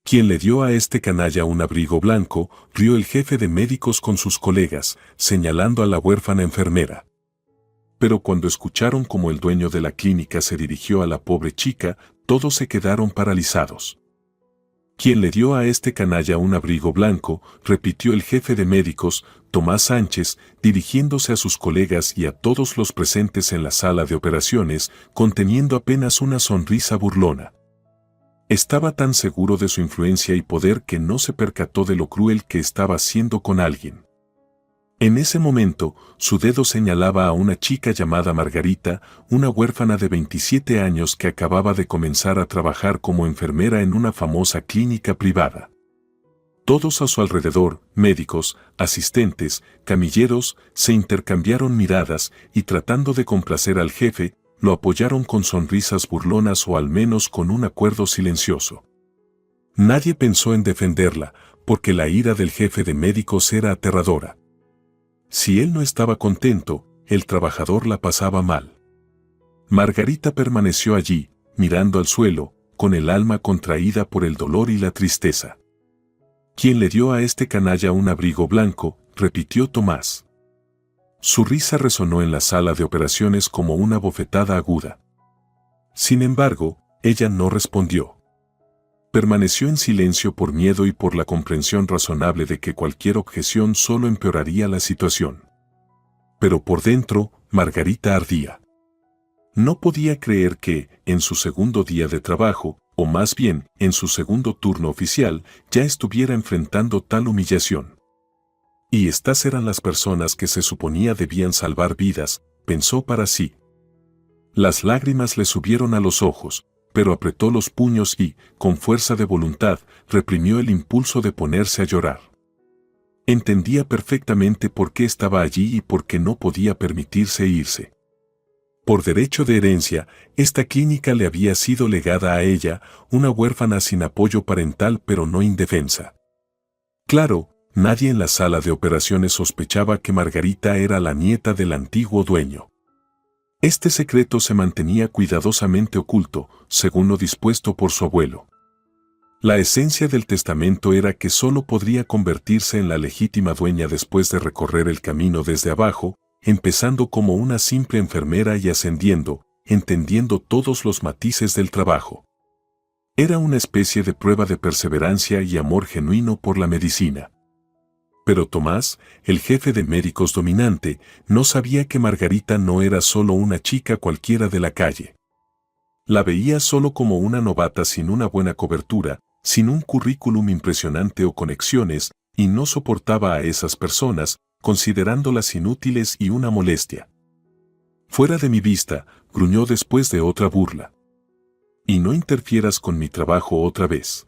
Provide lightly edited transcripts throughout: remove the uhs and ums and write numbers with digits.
¿Quién le dio a este canalla un abrigo blanco?, rió el jefe de médicos con sus colegas, señalando a la huérfana enfermera. Pero cuando escucharon cómo el dueño de la clínica se dirigió a la pobre chica, todos se quedaron paralizados. ¿Quién le dio a este canalla un abrigo blanco?, repitió el jefe de médicos, Tomás Sánchez, dirigiéndose a sus colegas y a todos los presentes en la sala de operaciones, conteniendo apenas una sonrisa burlona. Estaba tan seguro de su influencia y poder que no se percató de lo cruel que estaba haciendo con alguien. En ese momento, su dedo señalaba a una chica llamada Margarita, una huérfana de 27 años que acababa de comenzar a trabajar como enfermera en una famosa clínica privada. Todos a su alrededor, médicos, asistentes, camilleros, se intercambiaron miradas y tratando de complacer al jefe, lo apoyaron con sonrisas burlonas o al menos con un acuerdo silencioso. Nadie pensó en defenderla, porque la ira del jefe de médicos era aterradora. Si él no estaba contento, el trabajador la pasaba mal. Margarita permaneció allí, mirando al suelo, con el alma contraída por el dolor y la tristeza. ¿Quién le dio a este canalla un abrigo blanco?, repitió Tomás. Su risa resonó en la sala de operaciones como una bofetada aguda. Sin embargo, ella no respondió. Permaneció en silencio por miedo y por la comprensión razonable de que cualquier objeción solo empeoraría la situación. Pero por dentro, Margarita ardía. No podía creer que, en su segundo día de trabajo, o más bien, en su segundo turno oficial, ya estuviera enfrentando tal humillación. Y estas eran las personas que se suponía debían salvar vidas, pensó para sí. Las lágrimas le subieron a los ojos, pero apretó los puños y, con fuerza de voluntad, reprimió el impulso de ponerse a llorar. Entendía perfectamente por qué estaba allí y por qué no podía permitirse irse. Por derecho de herencia, esta clínica le había sido legada a ella, una huérfana sin apoyo parental pero no indefensa. Claro, nadie en la sala de operaciones sospechaba que Margarita era la nieta del antiguo dueño. Este secreto se mantenía cuidadosamente oculto, según lo dispuesto por su abuelo. La esencia del testamento era que solo podría convertirse en la legítima dueña después de recorrer el camino desde abajo, empezando como una simple enfermera y ascendiendo, entendiendo todos los matices del trabajo. Era una especie de prueba de perseverancia y amor genuino por la medicina. Pero Tomás, el jefe de médicos dominante, no sabía que Margarita no era solo una chica cualquiera de la calle. La veía solo como una novata sin una buena cobertura, sin un currículum impresionante o conexiones, y no soportaba a esas personas, considerándolas inútiles y una molestia. «Fuera de mi vista», gruñó después de otra burla. «Y no interfieras con mi trabajo otra vez».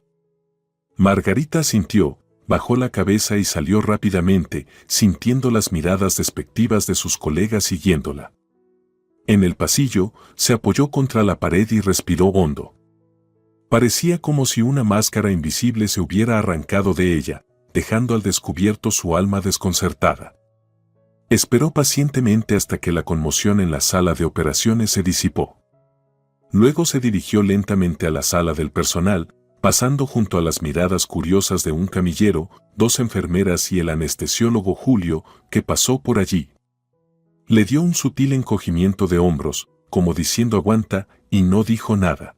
Margarita asintió, bajó la cabeza y salió rápidamente, sintiendo las miradas despectivas de sus colegas siguiéndola. En el pasillo, se apoyó contra la pared y respiró hondo. Parecía como si una máscara invisible se hubiera arrancado de ella, dejando al descubierto su alma desconcertada. Esperó pacientemente hasta que la conmoción en la sala de operaciones se disipó. Luego se dirigió lentamente a la sala del personal, pasando junto a las miradas curiosas de un camillero, dos enfermeras y el anestesiólogo Julio, que pasó por allí. Le dio un sutil encogimiento de hombros, como diciendo aguanta, y no dijo nada.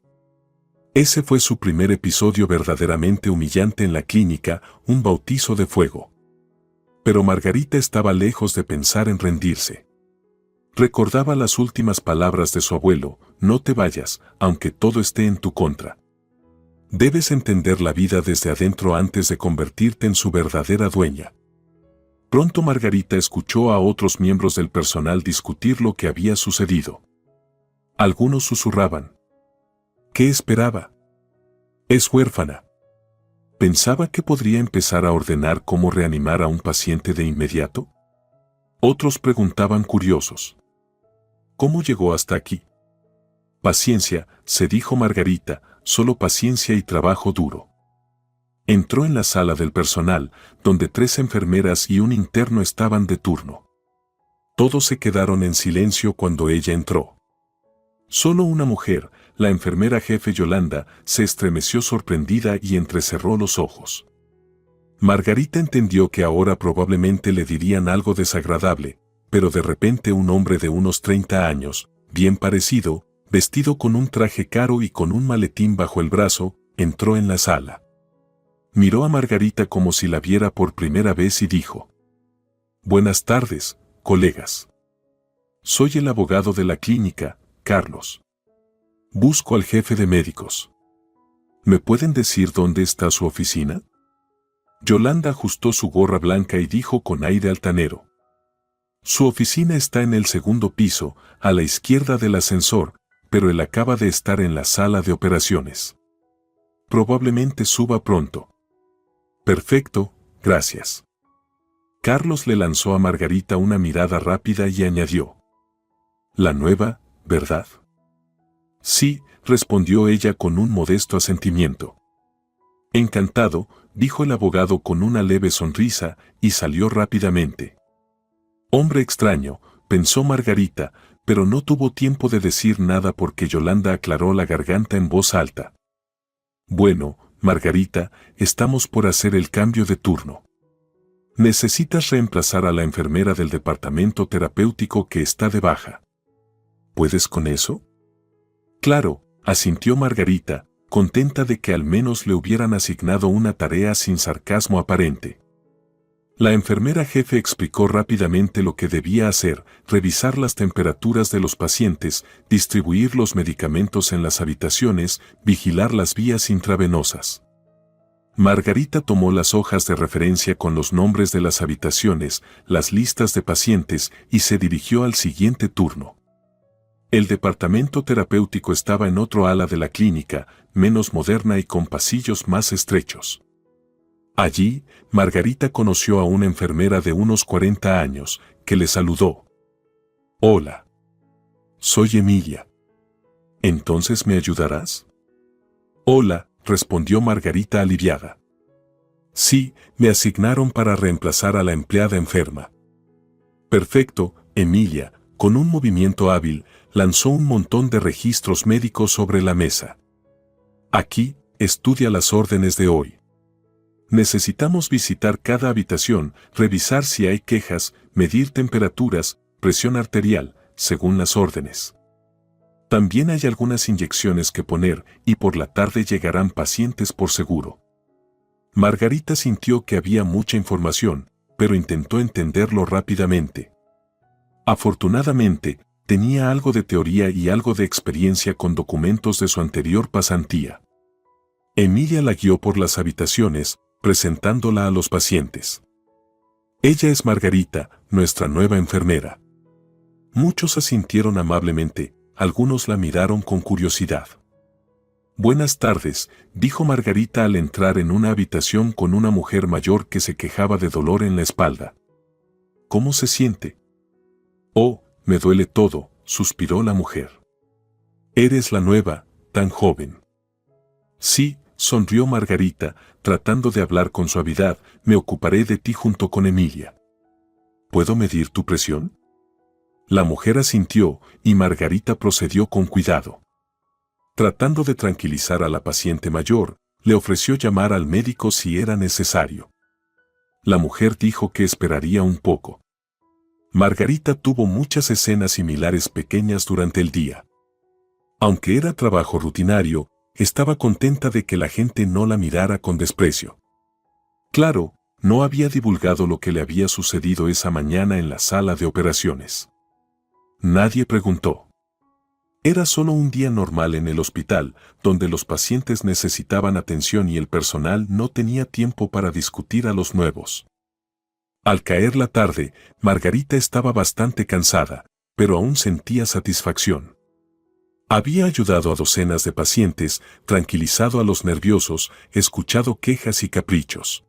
Ese fue su primer episodio verdaderamente humillante en la clínica, un bautizo de fuego. Pero Margarita estaba lejos de pensar en rendirse. Recordaba las últimas palabras de su abuelo, no te vayas, aunque todo esté en tu contra. Debes entender la vida desde adentro antes de convertirte en su verdadera dueña. Pronto Margarita escuchó a otros miembros del personal discutir lo que había sucedido. Algunos susurraban. ¿Qué esperaba? Es huérfana. ¿Pensaba que podría empezar a ordenar cómo reanimar a un paciente de inmediato? Otros preguntaban curiosos. ¿Cómo llegó hasta aquí? Paciencia, se dijo Margarita, solo paciencia y trabajo duro. Entró en la sala del personal, donde 3 enfermeras y un interno estaban de turno. Todos se quedaron en silencio cuando ella entró. Solo una mujer, La enfermera jefe Yolanda se estremeció sorprendida y entrecerró los ojos. Margarita entendió que ahora probablemente le dirían algo desagradable, pero de repente un hombre de unos 30 años, bien parecido, vestido con un traje caro y con un maletín bajo el brazo, entró en la sala. Miró a Margarita como si la viera por primera vez y dijo: «Buenas tardes, colegas. Soy el abogado de la clínica, Carlos. Busco al jefe de médicos. ¿Me pueden decir dónde está su oficina?». Yolanda ajustó su gorra blanca y dijo con aire altanero: «Su oficina está en el segundo piso, a la izquierda del ascensor, pero él acaba de estar en la sala de operaciones. Probablemente suba pronto». «Perfecto, gracias». Carlos le lanzó a Margarita una mirada rápida y añadió: «La nueva, ¿verdad?». «Sí», respondió ella con un modesto asentimiento. «Encantado», dijo el abogado con una leve sonrisa, y salió rápidamente. «Hombre extraño», pensó Margarita, pero no tuvo tiempo de decir nada porque Yolanda aclaró la garganta en voz alta. «Bueno, Margarita, estamos por hacer el cambio de turno. Necesitas reemplazar a la enfermera del departamento terapéutico que está de baja. ¿Puedes con eso?». «Claro», asintió Margarita, contenta de que al menos le hubieran asignado una tarea sin sarcasmo aparente. La enfermera jefe explicó rápidamente lo que debía hacer: revisar las temperaturas de los pacientes, distribuir los medicamentos en las habitaciones, vigilar las vías intravenosas. Margarita tomó las hojas de referencia con los nombres de las habitaciones, las listas de pacientes, y se dirigió al siguiente turno. El departamento terapéutico estaba en otro ala de la clínica, menos moderna y con pasillos más estrechos. Allí, Margarita conoció a una enfermera de unos 40 años, que le saludó. «Hola. Soy Emilia. ¿Entonces me ayudarás?». «Hola», respondió Margarita aliviada. «Sí, me asignaron para reemplazar a la empleada enferma». «Perfecto», Emilia, con un movimiento hábil, lanzó un montón de registros médicos sobre la mesa. «Aquí, estudia las órdenes de hoy. Necesitamos visitar cada habitación, revisar si hay quejas, medir temperaturas, presión arterial, según las órdenes. También hay algunas inyecciones que poner y por la tarde llegarán pacientes por seguro». Margarita sintió que había mucha información, pero intentó entenderlo rápidamente. Afortunadamente, tenía algo de teoría y algo de experiencia con documentos de su anterior pasantía. Emilia la guió por las habitaciones, presentándola a los pacientes. «Ella es Margarita, nuestra nueva enfermera». Muchos asintieron amablemente, algunos la miraron con curiosidad. «Buenas tardes», dijo Margarita al entrar en una habitación con una mujer mayor que se quejaba de dolor en la espalda. «¿Cómo se siente?». «Oh, me duele todo», suspiró la mujer. «¿Eres la nueva, tan joven?». «Sí», sonrió Margarita, tratando de hablar con suavidad, «me ocuparé de ti junto con Emilia». «¿Puedo medir tu presión?». La mujer asintió y Margarita procedió con cuidado. Tratando de tranquilizar a la paciente mayor, le ofreció llamar al médico si era necesario. La mujer dijo que esperaría un poco. Margarita tuvo muchas escenas similares pequeñas durante el día. Aunque era trabajo rutinario, estaba contenta de que la gente no la mirara con desprecio. Claro, no había divulgado lo que le había sucedido esa mañana en la sala de operaciones. Nadie preguntó. Era solo un día normal en el hospital, donde los pacientes necesitaban atención y el personal no tenía tiempo para discutir a los nuevos. Al caer la tarde, Margarita estaba bastante cansada, pero aún sentía satisfacción. Había ayudado a docenas de pacientes, tranquilizado a los nerviosos, escuchado quejas y caprichos.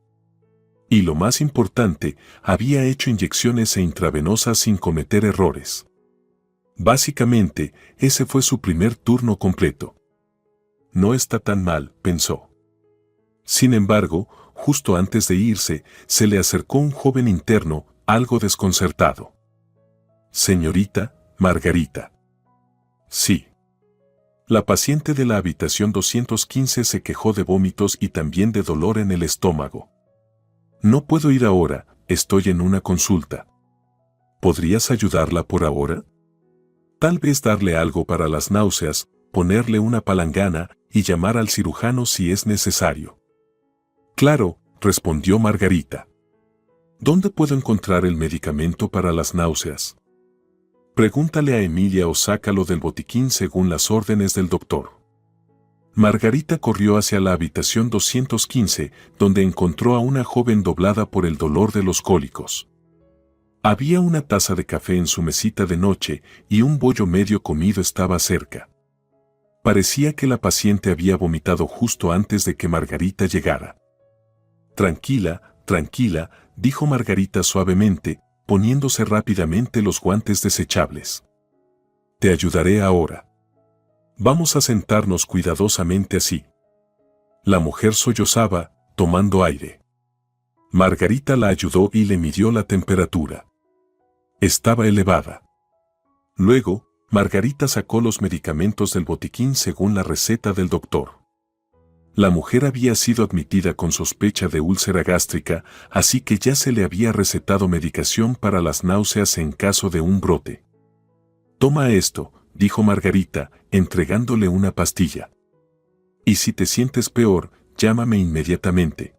Y lo más importante, había hecho inyecciones intravenosas sin cometer errores. Básicamente, ese fue su primer turno completo. No está tan mal, pensó. Sin embargo, justo antes de irse, se le acercó un joven interno, algo desconcertado. «Señorita, Margarita». «Sí». La paciente de la habitación 215 se quejó de vómitos y también de dolor en el estómago. No puedo ir ahora, estoy en una consulta. ¿Podrías ayudarla por ahora? Tal vez darle algo para las náuseas, ponerle una palangana y llamar al cirujano si es necesario. Claro, respondió Margarita. ¿Dónde puedo encontrar el medicamento para las náuseas? Pregúntale a Emilia o sácalo del botiquín según las órdenes del doctor. Margarita corrió hacia la habitación 215, donde encontró a una joven doblada por el dolor de los cólicos. Había una taza de café en su mesita de noche y un bollo medio comido estaba cerca. Parecía que la paciente había vomitado justo antes de que Margarita llegara. Tranquila, tranquila, dijo Margarita suavemente, poniéndose rápidamente los guantes desechables. Te ayudaré ahora. Vamos a sentarnos cuidadosamente así. La mujer sollozaba, tomando aire. Margarita la ayudó y le midió la temperatura. Estaba elevada. Luego, Margarita sacó los medicamentos del botiquín según la receta del doctor. La mujer había sido admitida con sospecha de úlcera gástrica, así que ya se le había recetado medicación para las náuseas en caso de un brote. Toma esto, dijo Margarita, entregándole una pastilla. Y si te sientes peor, llámame inmediatamente.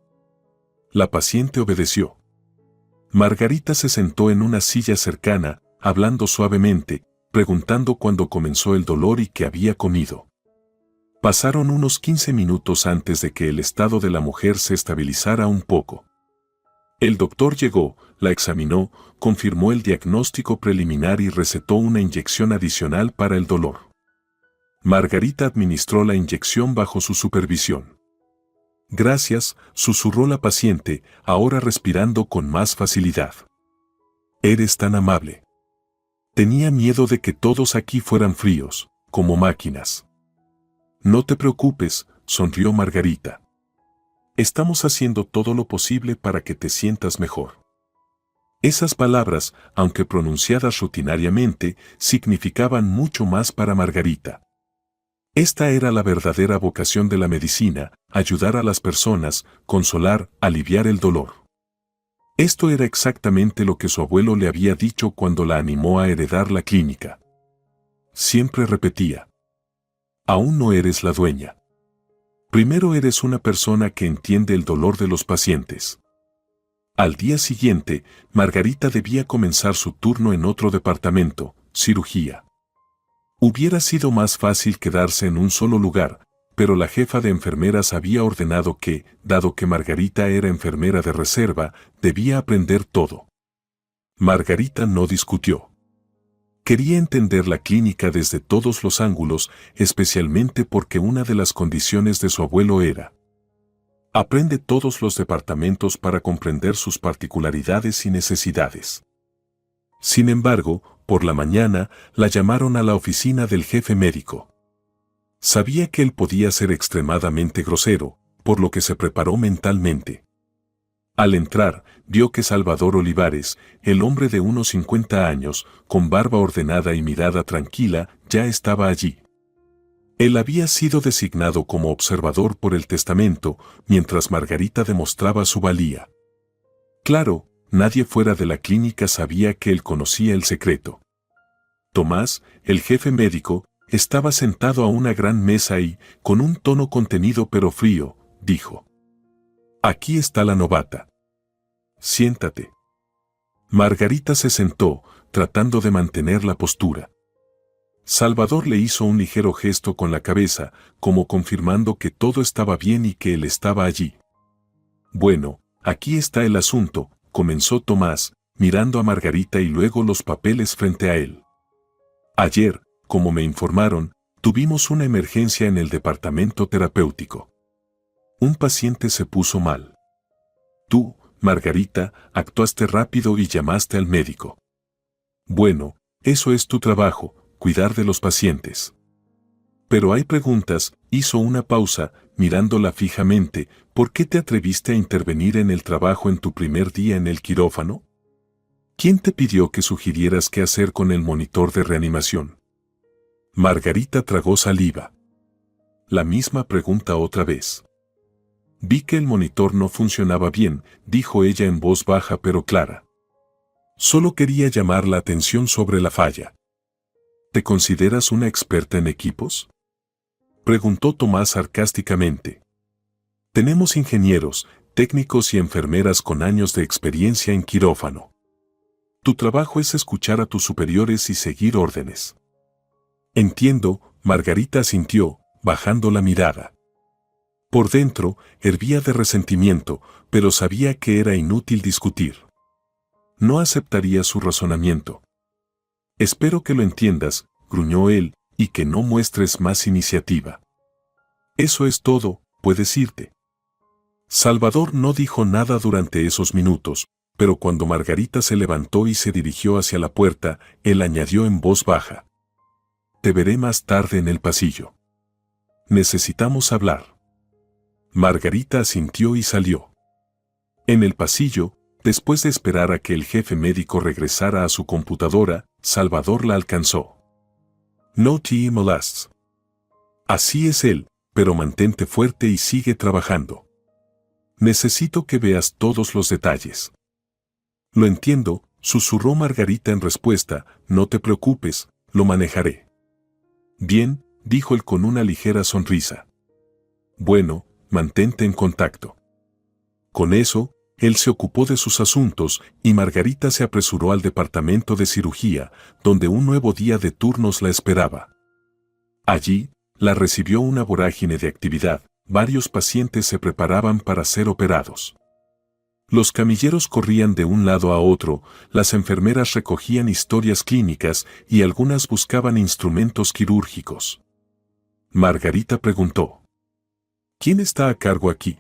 La paciente obedeció. Margarita se sentó en una silla cercana, hablando suavemente, preguntando cuándo comenzó el dolor y qué había comido. Pasaron unos 15 minutos antes de que el estado de la mujer se estabilizara un poco. El doctor llegó, la examinó, confirmó el diagnóstico preliminar y recetó una inyección adicional para el dolor. Margarita administró la inyección bajo su supervisión. Gracias, susurró la paciente, ahora respirando con más facilidad. Eres tan amable. Tenía miedo de que todos aquí fueran fríos, como máquinas. No te preocupes, sonrió Margarita. Estamos haciendo todo lo posible para que te sientas mejor. Esas palabras, aunque pronunciadas rutinariamente, significaban mucho más para Margarita. Esta era la verdadera vocación de la medicina, ayudar a las personas, consolar, aliviar el dolor. Esto era exactamente lo que su abuelo le había dicho cuando la animó a heredar la clínica. Siempre repetía: aún no eres la dueña. Primero eres una persona que entiende el dolor de los pacientes. Al día siguiente, Margarita debía comenzar su turno en otro departamento, cirugía. Hubiera sido más fácil quedarse en un solo lugar, pero la jefa de enfermeras había ordenado que, dado que Margarita era enfermera de reserva, debía aprender todo. Margarita no discutió. Quería entender la clínica desde todos los ángulos, especialmente porque una de las condiciones de su abuelo era: aprende todos los departamentos para comprender sus particularidades y necesidades. Sin embargo, por la mañana, la llamaron a la oficina del jefe médico. Sabía que él podía ser extremadamente grosero, por lo que se preparó mentalmente. Al entrar, vio que Salvador Olivares, el hombre de unos 50 años, con barba ordenada y mirada tranquila, ya estaba allí. Él había sido designado como observador por el testamento, mientras Margarita demostraba su valía. Claro, nadie fuera de la clínica sabía que él conocía el secreto. Tomás, el jefe médico, estaba sentado a una gran mesa y, con un tono contenido pero frío, dijo: aquí está la novata. Siéntate. Margarita se sentó, tratando de mantener la postura. Salvador le hizo un ligero gesto con la cabeza, como confirmando que todo estaba bien y que él estaba allí. Bueno, aquí está el asunto, comenzó Tomás, mirando a Margarita y luego los papeles frente a él. Ayer, como me informaron, tuvimos una emergencia en el departamento terapéutico. Un paciente se puso mal. Tú, Margarita, actuaste rápido y llamaste al médico. Bueno, eso es tu trabajo, cuidar de los pacientes. Pero hay preguntas, hizo una pausa, mirándola fijamente. ¿Por qué te atreviste a intervenir en el trabajo en tu primer día en el quirófano? ¿Quién te pidió que sugirieras qué hacer con el monitor de reanimación? Margarita tragó saliva. la misma pregunta otra vez. Vi que el monitor no funcionaba bien, dijo ella en voz baja pero clara. Solo quería llamar la atención sobre la falla. ¿Te consideras una experta en equipos?, preguntó Tomás sarcásticamente. Tenemos ingenieros, técnicos y enfermeras con años de experiencia en quirófano. Tu trabajo es escuchar a tus superiores y seguir órdenes. Entiendo, Margarita asintió, bajando la mirada. Por dentro, hervía de resentimiento, pero sabía que era inútil discutir. No aceptaría su razonamiento. Espero que lo entiendas, gruñó él, y que no muestres más iniciativa. Eso es todo, puedes irte. Salvador no dijo nada durante esos minutos, pero cuando Margarita se levantó y se dirigió hacia la puerta, él añadió en voz baja. Te veré más tarde en el pasillo. Necesitamos hablar. Margarita asintió y salió. En el pasillo, después de esperar a que el jefe médico regresara a su computadora, Salvador la alcanzó. No te molestes. Así es él, pero mantente fuerte y sigue trabajando. Necesito que veas todos los detalles. Lo entiendo, susurró Margarita en respuesta, no te preocupes, lo manejaré. Bien, dijo él con una ligera sonrisa. Bueno, mantente en contacto. Con eso, él se ocupó de sus asuntos y Margarita se apresuró al departamento de cirugía, donde un nuevo día de turnos la esperaba. Allí, la recibió una vorágine de actividad, varios pacientes se preparaban para ser operados. Los camilleros corrían de un lado a otro, las enfermeras recogían historias clínicas y algunas buscaban instrumentos quirúrgicos. Margarita preguntó: ¿Quién está a cargo aquí?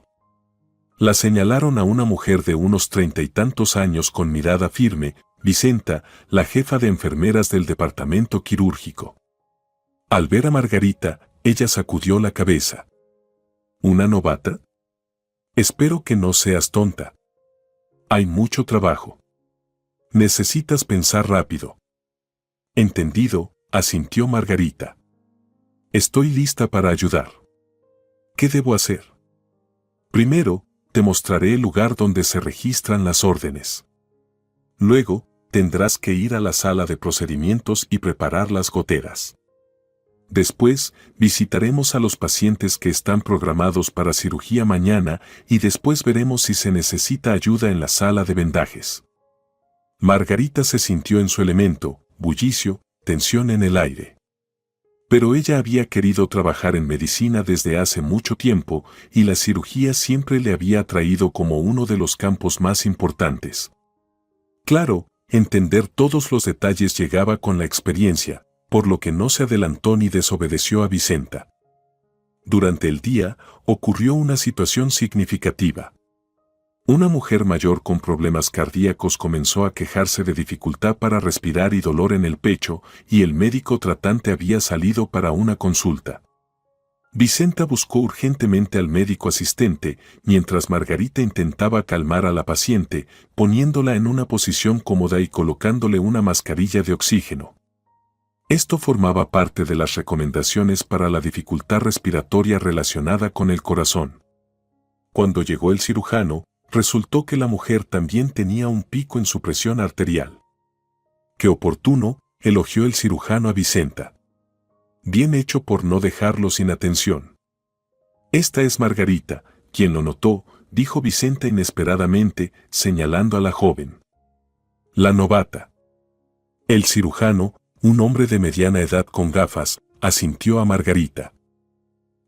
La señalaron a una mujer de unos 30 y tantos años con mirada firme, Vicenta, la jefa de enfermeras del departamento quirúrgico. Al ver a Margarita, ella sacudió la cabeza. ¿Una novata? Espero que no seas tonta. Hay mucho trabajo. Necesitas pensar rápido. Entendido, asintió Margarita. Estoy lista para ayudar. ¿Qué debo hacer? Primero, te mostraré el lugar donde se registran las órdenes. Luego, tendrás que ir a la sala de procedimientos y preparar las goteras. Después, visitaremos a los pacientes que están programados para cirugía mañana y después veremos si se necesita ayuda en la sala de vendajes. Margarita se sintió en su elemento, bullicio, tensión en el aire. Pero ella había querido trabajar en medicina desde hace mucho tiempo y la cirugía siempre le había atraído como uno de los campos más importantes. Claro, entender todos los detalles llegaba con la experiencia, por lo que no se adelantó ni desobedeció a Vicenta. Durante el día, ocurrió una situación significativa. Una mujer mayor con problemas cardíacos comenzó a quejarse de dificultad para respirar y dolor en el pecho, y el médico tratante había salido para una consulta. Vicenta buscó urgentemente al médico asistente, mientras Margarita intentaba calmar a la paciente, poniéndola en una posición cómoda y colocándole una mascarilla de oxígeno. Esto formaba parte de las recomendaciones para la dificultad respiratoria relacionada con el corazón. Cuando llegó el cirujano, resultó que la mujer también tenía un pico en su presión arterial. ¡Qué oportuno!, elogió el cirujano a Vicenta. Bien hecho por no dejarlo sin atención. Esta es Margarita, quien lo notó, dijo Vicenta inesperadamente, señalando a la joven. La novata. El cirujano, un hombre de mediana edad con gafas, asintió a Margarita.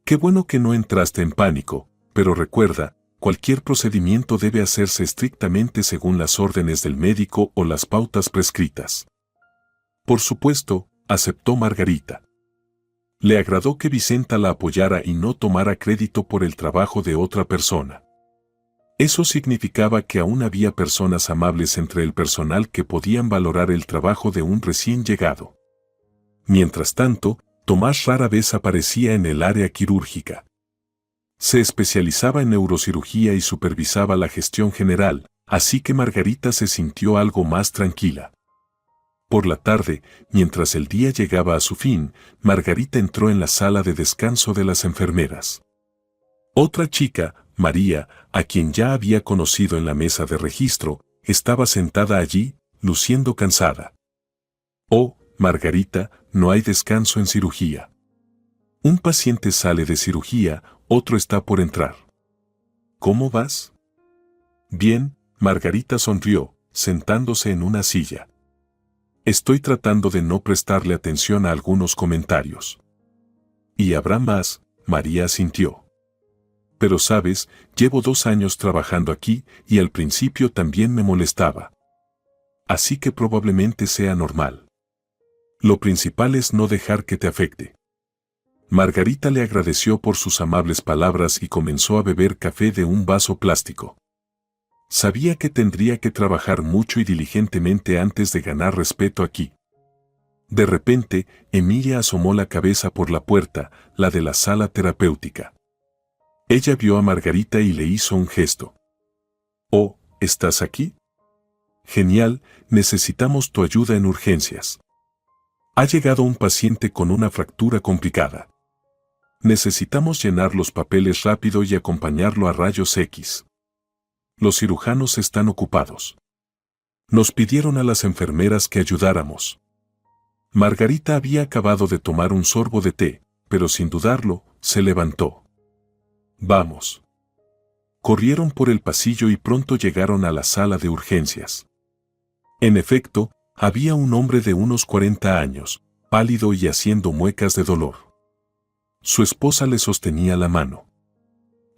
Qué bueno que no entraste en pánico, pero recuerda, cualquier procedimiento debe hacerse estrictamente según las órdenes del médico o las pautas prescritas. Por supuesto, aceptó Margarita. Le agradó que Vicenta la apoyara y no tomara crédito por el trabajo de otra persona. Eso significaba que aún había personas amables entre el personal que podían valorar el trabajo de un recién llegado. Mientras tanto, Tomás rara vez aparecía en el área quirúrgica. Se especializaba en neurocirugía y supervisaba la gestión general, así que Margarita se sintió algo más tranquila. Por la tarde, mientras el día llegaba a su fin, Margarita entró en la sala de descanso de las enfermeras. Otra chica, María, a quien ya había conocido en la mesa de registro, estaba sentada allí, luciendo cansada. «Oh, Margarita, no hay descanso en cirugía. Un paciente sale de cirugía, otro está por entrar. ¿Cómo vas?» «Bien», Margarita sonrió, sentándose en una silla. «Estoy tratando de no prestarle atención a algunos comentarios». «Y habrá más», María asintió. «Pero sabes, llevo 2 años trabajando aquí y al principio también me molestaba. Así que probablemente sea normal. Lo principal es no dejar que te afecte». Margarita le agradeció por sus amables palabras y comenzó a beber café de un vaso plástico. Sabía que tendría que trabajar mucho y diligentemente antes de ganar respeto aquí. De repente, Emilia asomó la cabeza por la puerta, la de la sala terapéutica. Ella vio a Margarita y le hizo un gesto. «Oh, ¿estás aquí? Genial, necesitamos tu ayuda en urgencias. Ha llegado un paciente con una fractura complicada. Necesitamos llenar los papeles rápido y acompañarlo a rayos X. Los cirujanos están ocupados. Nos pidieron a las enfermeras que ayudáramos». Margarita había acabado de tomar un sorbo de té, pero sin dudarlo, se levantó. «Vamos». Corrieron por el pasillo y pronto llegaron a la sala de urgencias. En efecto, había un hombre de unos 40 años, pálido y haciendo muecas de dolor. Su esposa le sostenía la mano.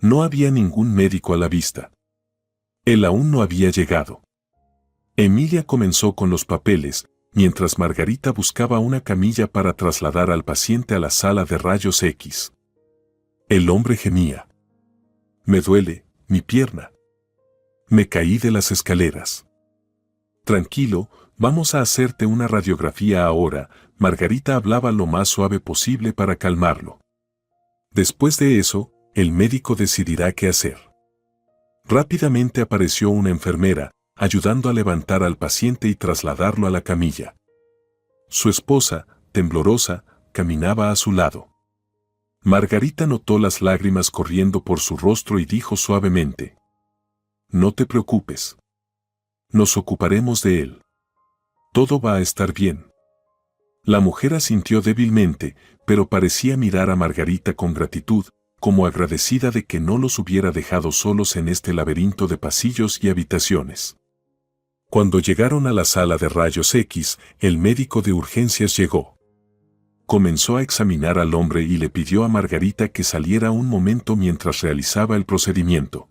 No había ningún médico a la vista. Él aún no había llegado. Emilia comenzó con los papeles, mientras Margarita buscaba una camilla para trasladar al paciente a la sala de rayos X. El hombre gemía. «Me duele, mi pierna. Me caí de las escaleras». «Tranquilo, vamos a hacerte una radiografía ahora», Margarita hablaba lo más suave posible para calmarlo. «Después de eso, el médico decidirá qué hacer». Rápidamente apareció una enfermera, ayudando a levantar al paciente y trasladarlo a la camilla. Su esposa, temblorosa, caminaba a su lado. Margarita notó las lágrimas corriendo por su rostro y dijo suavemente: «No te preocupes. Nos ocuparemos de él. Todo va a estar bien». La mujer asintió débilmente, pero parecía mirar a Margarita con gratitud, como agradecida de que no los hubiera dejado solos en este laberinto de pasillos y habitaciones. Cuando llegaron a la sala de rayos X, el médico de urgencias llegó. Comenzó a examinar al hombre y le pidió a Margarita que saliera un momento mientras realizaba el procedimiento.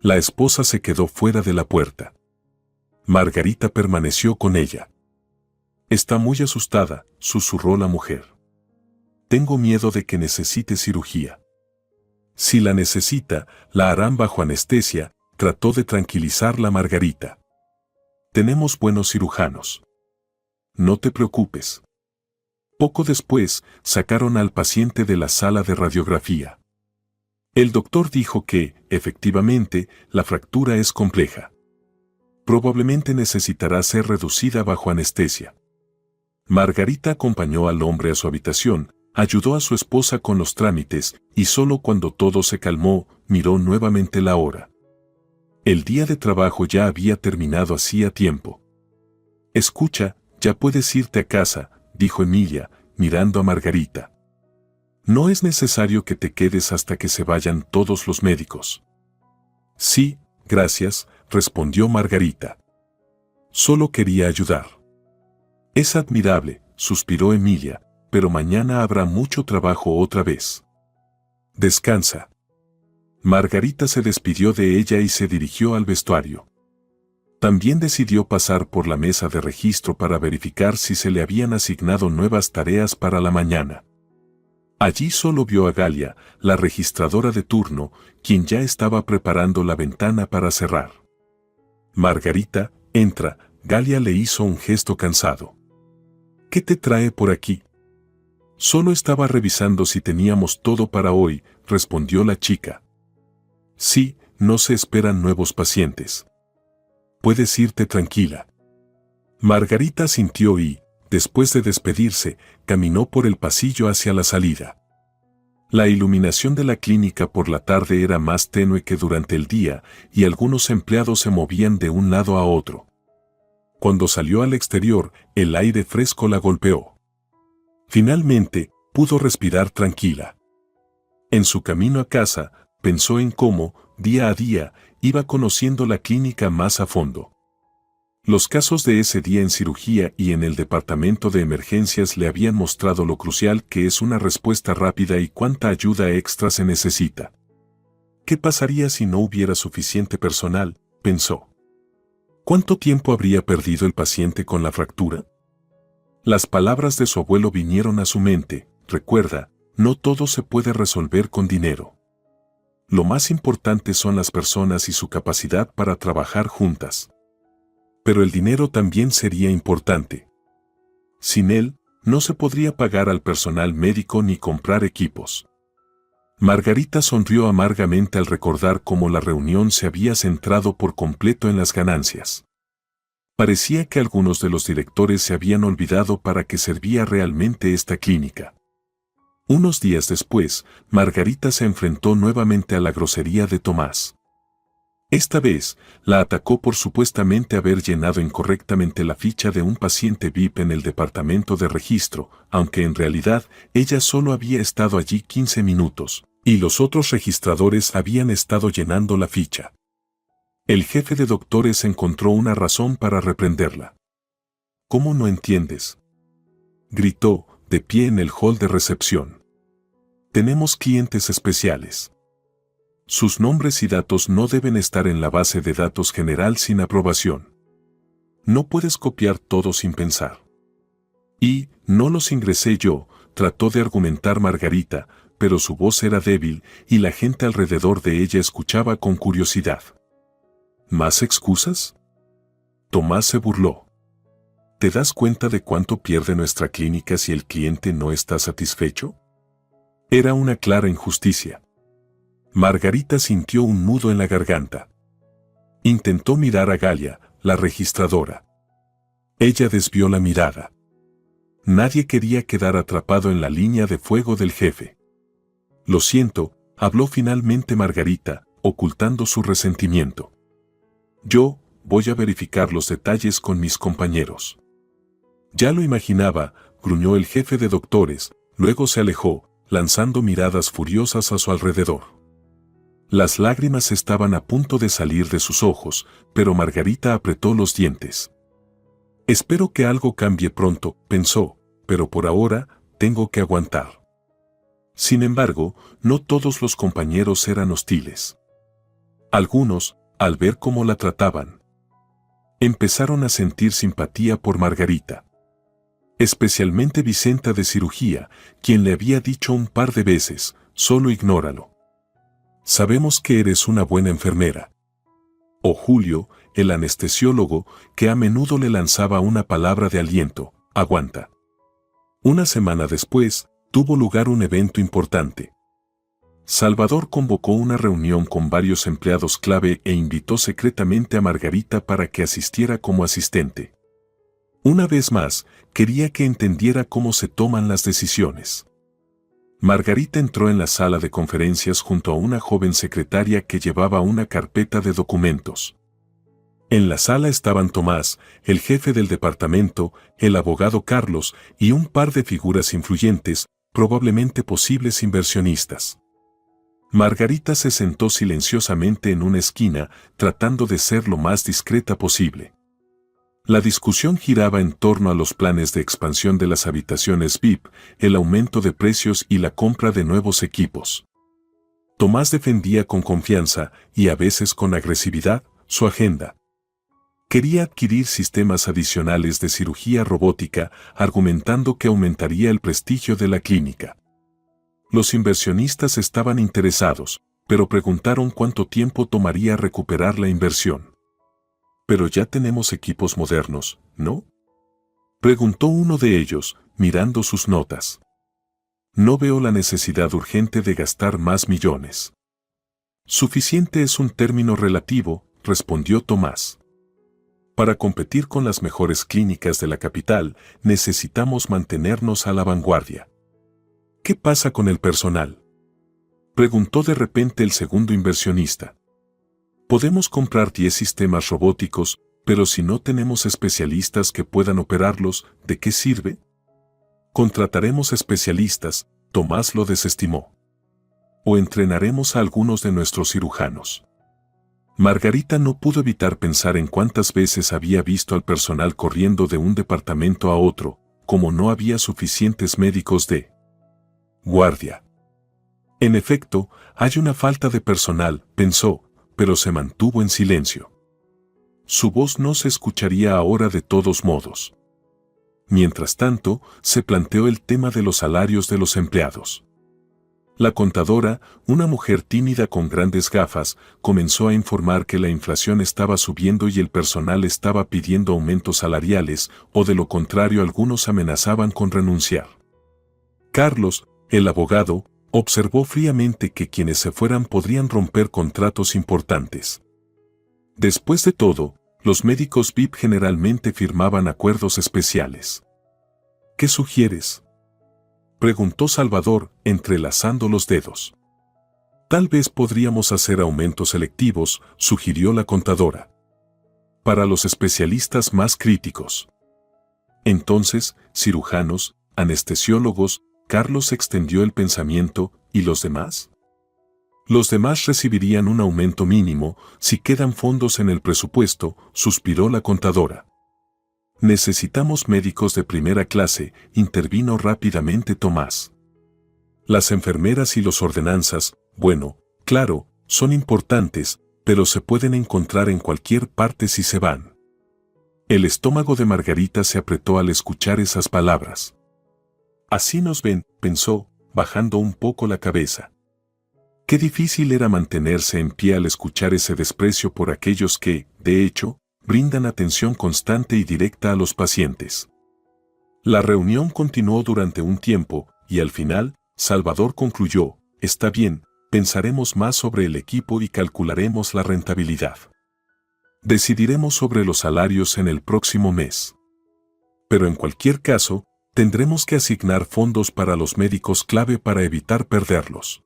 La esposa se quedó fuera de la puerta. Margarita permaneció con ella. «Está muy asustada», susurró la mujer. «Tengo miedo de que necesite cirugía». «Si la necesita, la harán bajo anestesia», trató de tranquilizarla Margarita. «Tenemos buenos cirujanos. No te preocupes». Poco después, sacaron al paciente de la sala de radiografía. El doctor dijo que, efectivamente, la fractura es compleja. Probablemente necesitará ser reducida bajo anestesia. Margarita acompañó al hombre a su habitación, ayudó a su esposa con los trámites y solo cuando todo se calmó, miró nuevamente la hora. El día de trabajo ya había terminado hacía tiempo. «Escucha, ya puedes irte a casa», dijo Emilia, mirando a Margarita. «No es necesario que te quedes hasta que se vayan todos los médicos». «Sí, gracias», respondió Margarita. «Solo quería ayudar». «Es admirable», suspiró Emilia, «pero mañana habrá mucho trabajo otra vez. Descansa». Margarita se despidió de ella y se dirigió al vestuario. También decidió pasar por la mesa de registro para verificar si se le habían asignado nuevas tareas para la mañana. Allí solo vio a Galia, la registradora de turno, quien ya estaba preparando la ventana para cerrar. «Margarita, entra», Galia le hizo un gesto cansado. «¿Qué te trae por aquí?» «Solo estaba revisando si teníamos todo para hoy», respondió la chica. «Sí, no se esperan nuevos pacientes. Puedes irte tranquila». Margarita asintió y, después de despedirse, caminó por el pasillo hacia la salida. La iluminación de la clínica por la tarde era más tenue que durante el día y algunos empleados se movían de un lado a otro. Cuando salió al exterior, el aire fresco la golpeó. Finalmente, pudo respirar tranquila. En su camino a casa, pensó en cómo, día a día, iba conociendo la clínica más a fondo. Los casos de ese día en cirugía y en el departamento de emergencias le habían mostrado lo crucial que es una respuesta rápida y cuánta ayuda extra se necesita. ¿Qué pasaría si no hubiera suficiente personal?, pensó. ¿Cuánto tiempo habría perdido el paciente con la fractura? Las palabras de su abuelo vinieron a su mente. Recuerda, no todo se puede resolver con dinero. Lo más importante son las personas y su capacidad para trabajar juntas. Pero el dinero también sería importante. Sin él, no se podría pagar al personal médico ni comprar equipos. Margarita sonrió amargamente al recordar cómo la reunión se había centrado por completo en las ganancias. Parecía que algunos de los directores se habían olvidado para qué servía realmente esta clínica. Unos días después, Margarita se enfrentó nuevamente a la grosería de Tomás. Esta vez, la atacó por supuestamente haber llenado incorrectamente la ficha de un paciente VIP en el departamento de registro, aunque en realidad ella solo había estado allí 15 minutos, y los otros registradores habían estado llenando la ficha. El jefe de doctores encontró una razón para reprenderla. ¿Cómo no entiendes?, gritó, de pie en el hall de recepción. Tenemos clientes especiales. Sus nombres y datos no deben estar en la base de datos general sin aprobación. No puedes copiar todo sin pensar. Y, no los ingresé yo, trató de argumentar Margarita, pero su voz era débil y la gente alrededor de ella escuchaba con curiosidad. ¿Más excusas? Tomás se burló. ¿Te das cuenta de cuánto pierde nuestra clínica si el cliente no está satisfecho? Era una clara injusticia. Margarita sintió un nudo en la garganta. Intentó mirar a Galia, la registradora. Ella desvió la mirada. Nadie quería quedar atrapado en la línea de fuego del jefe. Lo siento, habló finalmente Margarita, ocultando su resentimiento. Yo voy a verificar los detalles con mis compañeros. Ya lo imaginaba, gruñó el jefe de doctores, luego se alejó, lanzando miradas furiosas a su alrededor. Las lágrimas estaban a punto de salir de sus ojos, pero Margarita apretó los dientes. Espero que algo cambie pronto, pensó, pero por ahora, tengo que aguantar. Sin embargo, no todos los compañeros eran hostiles. Algunos, al ver cómo la trataban, empezaron a sentir simpatía por Margarita. Especialmente Vicenta de cirugía, quien le había dicho un par de veces, solo ignóralo. Sabemos que eres una buena enfermera. O Julio, el anestesiólogo, que a menudo le lanzaba una palabra de aliento, aguanta. Una semana después, tuvo lugar un evento importante. Salvador convocó una reunión con varios empleados clave e invitó secretamente a Margarita para que asistiera como asistente. Una vez más, quería que entendiera cómo se toman las decisiones. Margarita entró en la sala de conferencias junto a una joven secretaria que llevaba una carpeta de documentos. En la sala estaban Tomás, el jefe del departamento, el abogado Carlos y un par de figuras influyentes, probablemente posibles inversionistas. Margarita se sentó silenciosamente en una esquina, tratando de ser lo más discreta posible. La discusión giraba en torno a los planes de expansión de las habitaciones VIP, el aumento de precios y la compra de nuevos equipos. Tomás defendía con confianza, y a veces con agresividad, su agenda. Quería adquirir sistemas adicionales de cirugía robótica, argumentando que aumentaría el prestigio de la clínica. Los inversionistas estaban interesados, pero preguntaron cuánto tiempo tomaría recuperar la inversión. Pero ya tenemos equipos modernos, ¿no?, preguntó uno de ellos, mirando sus notas. No veo la necesidad urgente de gastar más millones. Suficiente es un término relativo, respondió Tomás. Para competir con las mejores clínicas de la capital, necesitamos mantenernos a la vanguardia. ¿Qué pasa con el personal?, preguntó de repente el segundo inversionista. Podemos comprar 10 sistemas robóticos, pero si no tenemos especialistas que puedan operarlos, ¿de qué sirve? Contrataremos especialistas, Tomás lo desestimó. O entrenaremos a algunos de nuestros cirujanos. Margarita no pudo evitar pensar en cuántas veces había visto al personal corriendo de un departamento a otro, como no había suficientes médicos de guardia. En efecto, hay una falta de personal, pensó, pero se mantuvo en silencio. Su voz no se escucharía ahora de todos modos. Mientras tanto, se planteó el tema de los salarios de los empleados. La contadora, una mujer tímida con grandes gafas, comenzó a informar que la inflación estaba subiendo y el personal estaba pidiendo aumentos salariales, o de lo contrario algunos amenazaban con renunciar. Carlos, el abogado, observó fríamente que quienes se fueran podrían romper contratos importantes. Después de todo, los médicos VIP generalmente firmaban acuerdos especiales. ¿Qué sugieres?, preguntó Salvador, entrelazando los dedos. Tal vez podríamos hacer aumentos selectivos, sugirió la contadora. Para los especialistas más críticos. Entonces, cirujanos, anestesiólogos, Carlos extendió el pensamiento, ¿y los demás? Los demás recibirían un aumento mínimo, si quedan fondos en el presupuesto, suspiró la contadora. Necesitamos médicos de primera clase, intervino rápidamente Tomás. Las enfermeras y los ordenanzas, bueno, claro, son importantes, pero se pueden encontrar en cualquier parte si se van. El estómago de Margarita se apretó al escuchar esas palabras. Así nos ven, pensó, bajando un poco la cabeza. Qué difícil era mantenerse en pie al escuchar ese desprecio por aquellos que, de hecho, brindan atención constante y directa a los pacientes. La reunión continuó durante un tiempo, y al final, Salvador concluyó, está bien, pensaremos más sobre el equipo y calcularemos la rentabilidad. Decidiremos sobre los salarios en el próximo mes. Pero en cualquier caso, tendremos que asignar fondos para los médicos clave para evitar perderlos.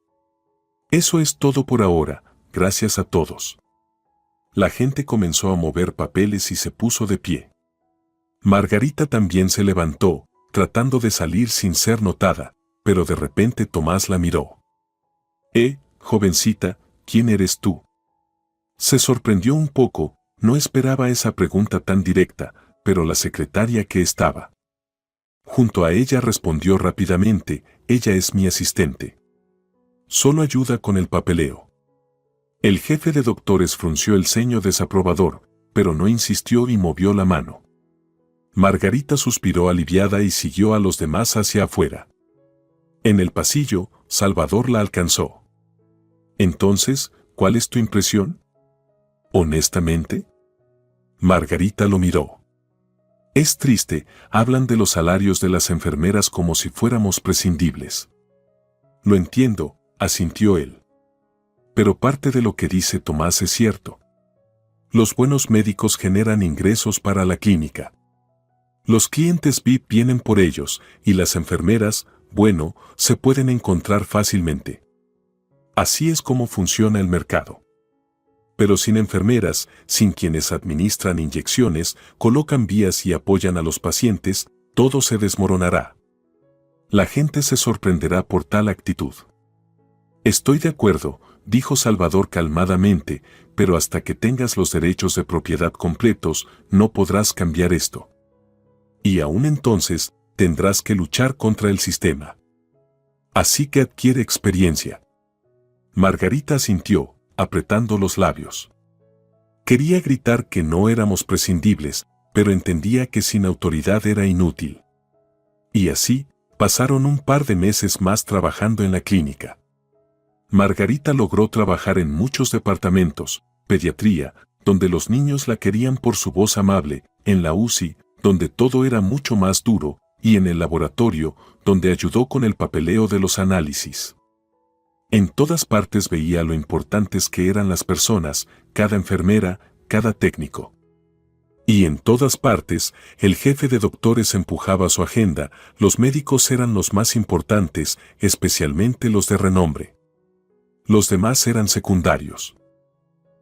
Eso es todo por ahora, gracias a todos. La gente comenzó a mover papeles y se puso de pie. Margarita también se levantó, tratando de salir sin ser notada, pero de repente Tomás la miró. Jovencita, ¿quién eres tú? Se sorprendió un poco, no esperaba esa pregunta tan directa, pero la secretaria que estaba junto a ella respondió rápidamente, ella es mi asistente. Solo ayuda con el papeleo. El jefe de doctores frunció el ceño desaprobador, pero no insistió y movió la mano. Margarita suspiró aliviada y siguió a los demás hacia afuera. En el pasillo, Salvador la alcanzó. Entonces, ¿cuál es tu impresión? ¿Honestamente? Margarita lo miró. Es triste, hablan de los salarios de las enfermeras como si fuéramos prescindibles. Lo entiendo, asintió él. Pero parte de lo que dice Tomás es cierto. Los buenos médicos generan ingresos para la clínica. Los clientes VIP vienen por ellos, y las enfermeras, bueno, se pueden encontrar fácilmente. Así es como funciona el mercado. Pero sin enfermeras, sin quienes administran inyecciones, colocan vías y apoyan a los pacientes, todo se desmoronará. La gente se sorprenderá por tal actitud. Estoy de acuerdo, dijo Salvador calmadamente, pero hasta que tengas los derechos de propiedad completos, no podrás cambiar esto. Y aún entonces, tendrás que luchar contra el sistema. Así que adquiere experiencia. Margarita asintió, apretando los labios. Quería gritar que no éramos prescindibles, pero entendía que sin autoridad era inútil. Y así, pasaron un par de meses más trabajando en la clínica. Margarita logró trabajar en muchos departamentos, pediatría, donde los niños la querían por su voz amable, en la UCI, donde todo era mucho más duro, y en el laboratorio, donde ayudó con el papeleo de los análisis. En todas partes veía lo importantes que eran las personas, cada enfermera, cada técnico. Y en todas partes, el jefe de doctores empujaba su agenda, los médicos eran los más importantes, especialmente los de renombre. Los demás eran secundarios.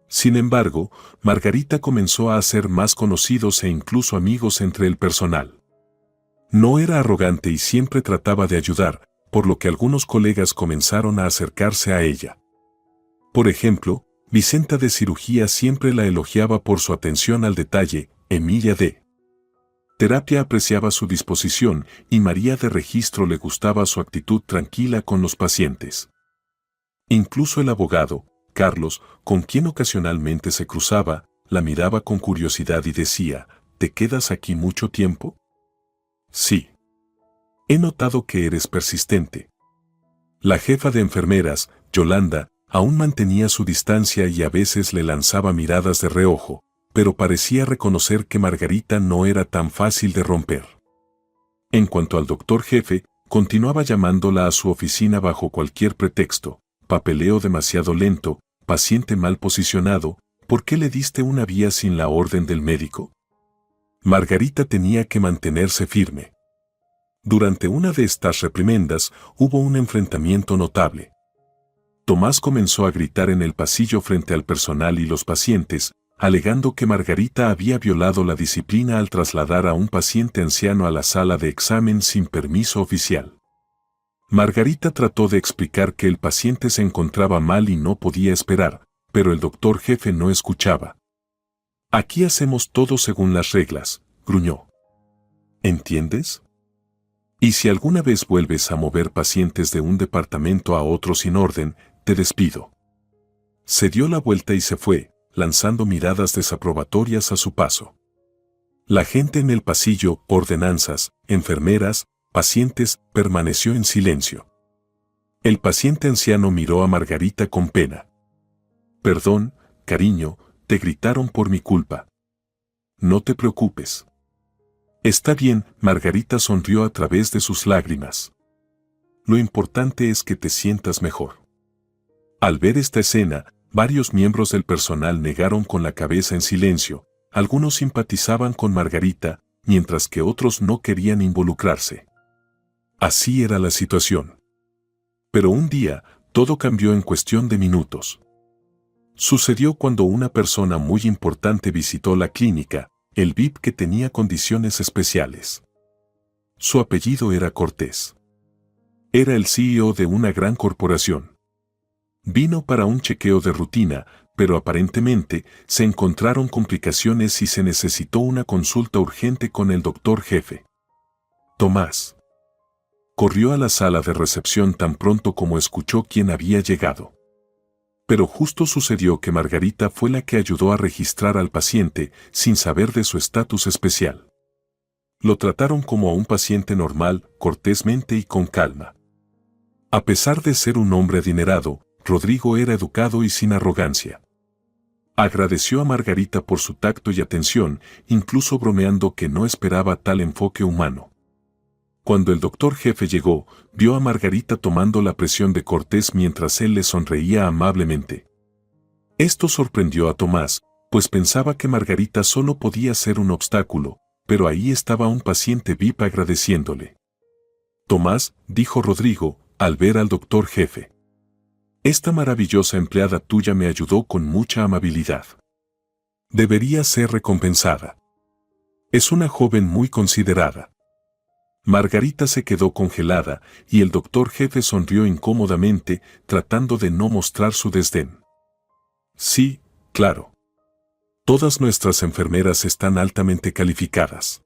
Sin embargo, Margarita comenzó a hacer más conocidos e incluso amigos entre el personal. No era arrogante y siempre trataba de ayudar, por lo que algunos colegas comenzaron a acercarse a ella. Por ejemplo, Vicenta de cirugía siempre la elogiaba por su atención al detalle, Emilia de terapia apreciaba su disposición y María de registro le gustaba su actitud tranquila con los pacientes. Incluso el abogado, Carlos, con quien ocasionalmente se cruzaba, la miraba con curiosidad y decía, ¿te quedas aquí mucho tiempo? Sí. He notado que eres persistente. La jefa de enfermeras, Yolanda, aún mantenía su distancia y a veces le lanzaba miradas de reojo, pero parecía reconocer que Margarita no era tan fácil de romper. En cuanto al doctor jefe, continuaba llamándola a su oficina bajo cualquier pretexto, papeleo demasiado lento, paciente mal posicionado, ¿por qué le diste una vía sin la orden del médico? Margarita tenía que mantenerse firme. Durante una de estas reprimendas hubo un enfrentamiento notable. Tomás comenzó a gritar en el pasillo frente al personal y los pacientes, alegando que Margarita había violado la disciplina al trasladar a un paciente anciano a la sala de examen sin permiso oficial. Margarita trató de explicar que el paciente se encontraba mal y no podía esperar, pero el doctor jefe no escuchaba. Aquí hacemos todo según las reglas, gruñó. ¿Entiendes? Y si alguna vez vuelves a mover pacientes de un departamento a otro sin orden, te despido. Se dio la vuelta y se fue, lanzando miradas desaprobatorias a su paso. La gente en el pasillo, ordenanzas, enfermeras, pacientes, permaneció en silencio. El paciente anciano miró a Margarita con pena. Perdón, cariño, te gritaron por mi culpa. No te preocupes. Está bien, Margarita sonrió a través de sus lágrimas. Lo importante es que te sientas mejor. Al ver esta escena, varios miembros del personal negaron con la cabeza en silencio, algunos simpatizaban con Margarita, mientras que otros no querían involucrarse. Así era la situación. Pero un día, todo cambió en cuestión de minutos. Sucedió cuando una persona muy importante visitó la clínica, el VIP que tenía condiciones especiales. Su apellido era Cortés. Era el CEO de una gran corporación. Vino para un chequeo de rutina, pero aparentemente se encontraron complicaciones y se necesitó una consulta urgente con el doctor jefe. Tomás. Corrió a la sala de recepción tan pronto como escuchó quién había llegado. Pero justo sucedió que Margarita fue la que ayudó a registrar al paciente sin saber de su estatus especial. Lo trataron como a un paciente normal, cortésmente y con calma. A pesar de ser un hombre adinerado, Rodrigo era educado y sin arrogancia. Agradeció a Margarita por su tacto y atención, incluso bromeando que no esperaba tal enfoque humano. Cuando el doctor jefe llegó, vio a Margarita tomando la presión de Cortés mientras él le sonreía amablemente. Esto sorprendió a Tomás, pues pensaba que Margarita solo podía ser un obstáculo, pero ahí estaba un paciente VIP agradeciéndole. Tomás, dijo Rodrigo, al ver al doctor jefe. Esta maravillosa empleada tuya me ayudó con mucha amabilidad. Debería ser recompensada. Es una joven muy considerada. Margarita se quedó congelada y el doctor jefe sonrió incómodamente, tratando de no mostrar su desdén. Sí, claro. Todas nuestras enfermeras están altamente calificadas.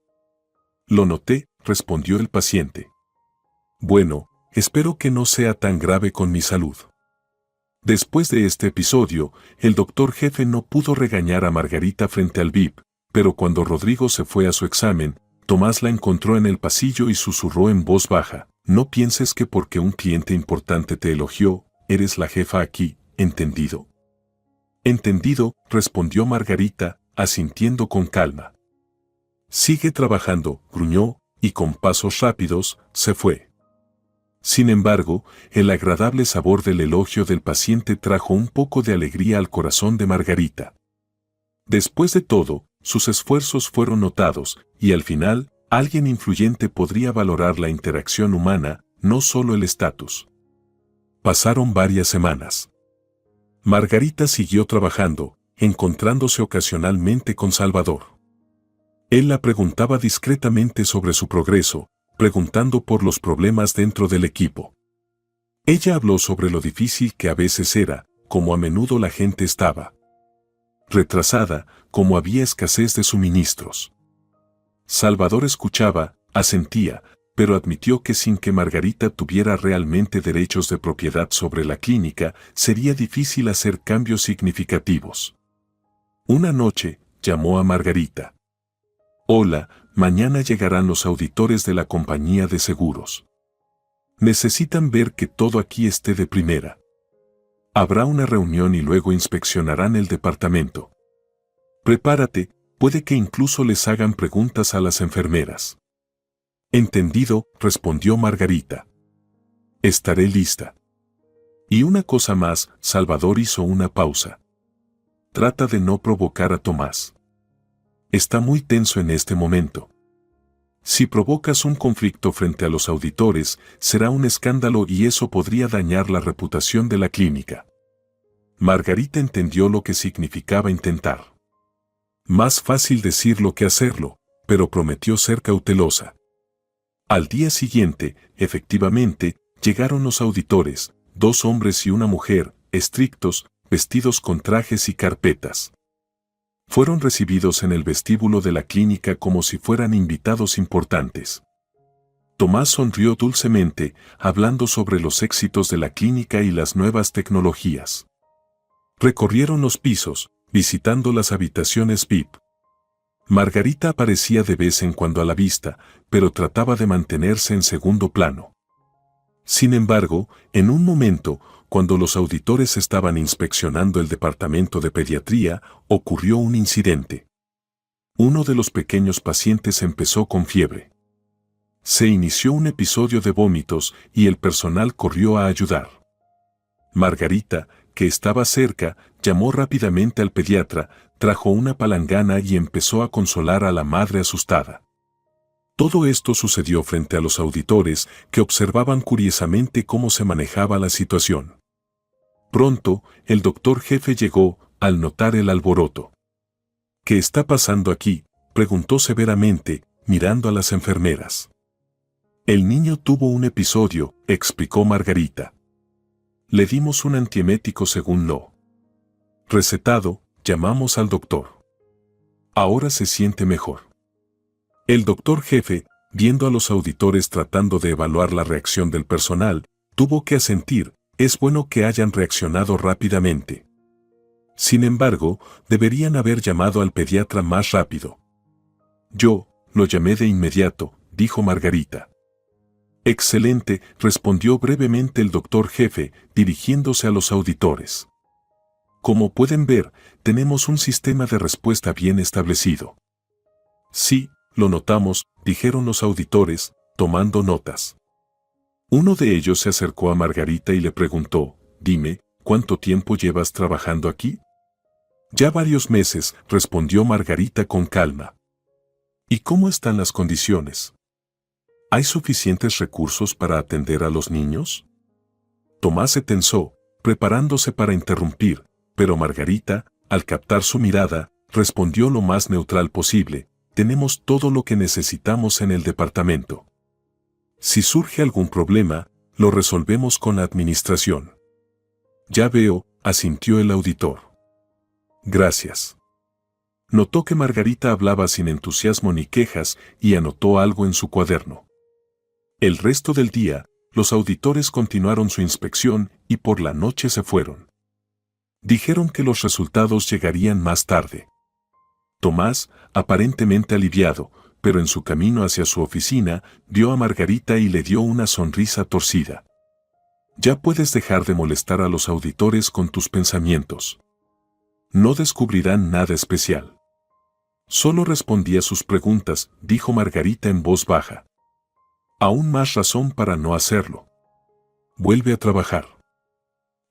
Lo noté, respondió el paciente. Bueno, espero que no sea tan grave con mi salud. Después de este episodio, el doctor jefe no pudo regañar a Margarita frente al VIP, pero cuando Rodrigo se fue a su examen, Tomás la encontró en el pasillo y susurró en voz baja, no pienses que porque un cliente importante te elogió, eres la jefa aquí, ¿entendido? Entendido, respondió Margarita, asintiendo con calma. Sigue trabajando, gruñó, y con pasos rápidos, se fue. Sin embargo, el agradable sabor del elogio del paciente trajo un poco de alegría al corazón de Margarita. Después de todo, sus esfuerzos fueron notados, y al final, alguien influyente podría valorar la interacción humana, no solo el estatus. Pasaron varias semanas. Margarita siguió trabajando, encontrándose ocasionalmente con Salvador. Él la preguntaba discretamente sobre su progreso, preguntando por los problemas dentro del equipo. Ella habló sobre lo difícil que a veces era, como a menudo la gente estaba retrasada, como había escasez de suministros. Salvador escuchaba, asentía, pero admitió que sin que Margarita tuviera realmente derechos de propiedad sobre la clínica, sería difícil hacer cambios significativos. Una noche, llamó a Margarita. Hola, mañana llegarán los auditores de la compañía de seguros. Necesitan ver que todo aquí esté de primera. Habrá una reunión y luego inspeccionarán el departamento. Prepárate, puede que incluso les hagan preguntas a las enfermeras. Entendido, respondió Margarita. Estaré lista. Y una cosa más, Salvador hizo una pausa. Trata de no provocar a Tomás. Está muy tenso en este momento. Si provocas un conflicto frente a los auditores, será un escándalo y eso podría dañar la reputación de la clínica. Margarita entendió lo que significaba intentar. Más fácil decirlo que hacerlo, pero prometió ser cautelosa. Al día siguiente, efectivamente, llegaron los auditores, 2 hombres y una mujer, estrictos, vestidos con trajes y carpetas. Fueron recibidos en el vestíbulo de la clínica como si fueran invitados importantes. Tomás sonrió dulcemente, hablando sobre los éxitos de la clínica y las nuevas tecnologías. Recorrieron los pisos, visitando las habitaciones VIP. Margarita aparecía de vez en cuando a la vista, pero trataba de mantenerse en segundo plano. Sin embargo, en un momento, cuando los auditores estaban inspeccionando el departamento de pediatría, ocurrió un incidente. Uno de los pequeños pacientes empezó con fiebre. Se inició un episodio de vómitos y el personal corrió a ayudar. Margarita, que estaba cerca, llamó rápidamente al pediatra, trajo una palangana y empezó a consolar a la madre asustada. Todo esto sucedió frente a los auditores, que observaban curiosamente cómo se manejaba la situación. Pronto, el doctor jefe llegó, al notar el alboroto. ¿Qué está pasando aquí?, preguntó severamente, mirando a las enfermeras. El niño tuvo un episodio, explicó Margarita. Le dimos un antiemético según lo recetado, llamamos al doctor. Ahora se siente mejor. El doctor jefe, viendo a los auditores tratando de evaluar la reacción del personal, tuvo que asentir. Es bueno que hayan reaccionado rápidamente. Sin embargo, deberían haber llamado al pediatra más rápido. Yo, lo llamé de inmediato, dijo Margarita. Excelente, respondió brevemente el doctor jefe, dirigiéndose a los auditores. Como pueden ver, tenemos un sistema de respuesta bien establecido. Sí, lo notamos, dijeron los auditores, tomando notas. Uno de ellos se acercó a Margarita y le preguntó, dime, ¿cuánto tiempo llevas trabajando aquí? Ya varios meses, respondió Margarita con calma. ¿Y cómo están las condiciones? ¿Hay suficientes recursos para atender a los niños? Tomás se tensó, preparándose para interrumpir, pero Margarita, al captar su mirada, respondió lo más neutral posible, tenemos todo lo que necesitamos en el departamento. Si surge algún problema, lo resolvemos con la administración. Ya veo, asintió el auditor. Gracias. Notó que Margarita hablaba sin entusiasmo ni quejas y anotó algo en su cuaderno. El resto del día, los auditores continuaron su inspección y por la noche se fueron. Dijeron que los resultados llegarían más tarde. Tomás, aparentemente aliviado, pero en su camino hacia su oficina, vio a Margarita y le dio una sonrisa torcida. Ya puedes dejar de molestar a los auditores con tus pensamientos. No descubrirán nada especial. Solo respondí a sus preguntas, dijo Margarita en voz baja. Aún más razón para no hacerlo. Vuelve a trabajar.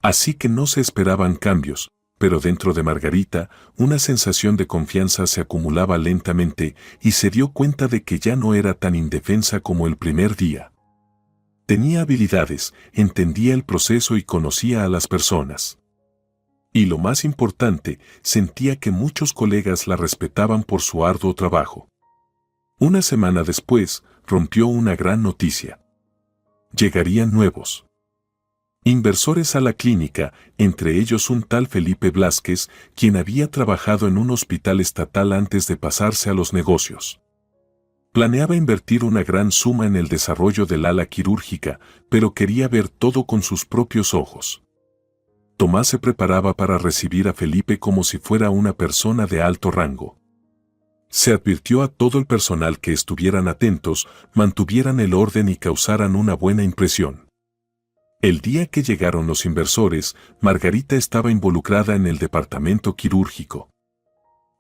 Así que no se esperaban cambios, pero dentro de Margarita, una sensación de confianza se acumulaba lentamente y se dio cuenta de que ya no era tan indefensa como el primer día. Tenía habilidades, entendía el proceso y conocía a las personas. Y lo más importante, sentía que muchos colegas la respetaban por su arduo trabajo. Una semana después, rompió una gran noticia. Llegarían nuevos inversores a la clínica, entre ellos un tal Felipe Blázquez, quien había trabajado en un hospital estatal antes de pasarse a los negocios. Planeaba invertir una gran suma en el desarrollo del ala quirúrgica, pero quería ver todo con sus propios ojos. Tomás se preparaba para recibir a Felipe como si fuera una persona de alto rango. Se advirtió a todo el personal que estuvieran atentos, mantuvieran el orden y causaran una buena impresión. El día que llegaron los inversores, Margarita estaba involucrada en el departamento quirúrgico.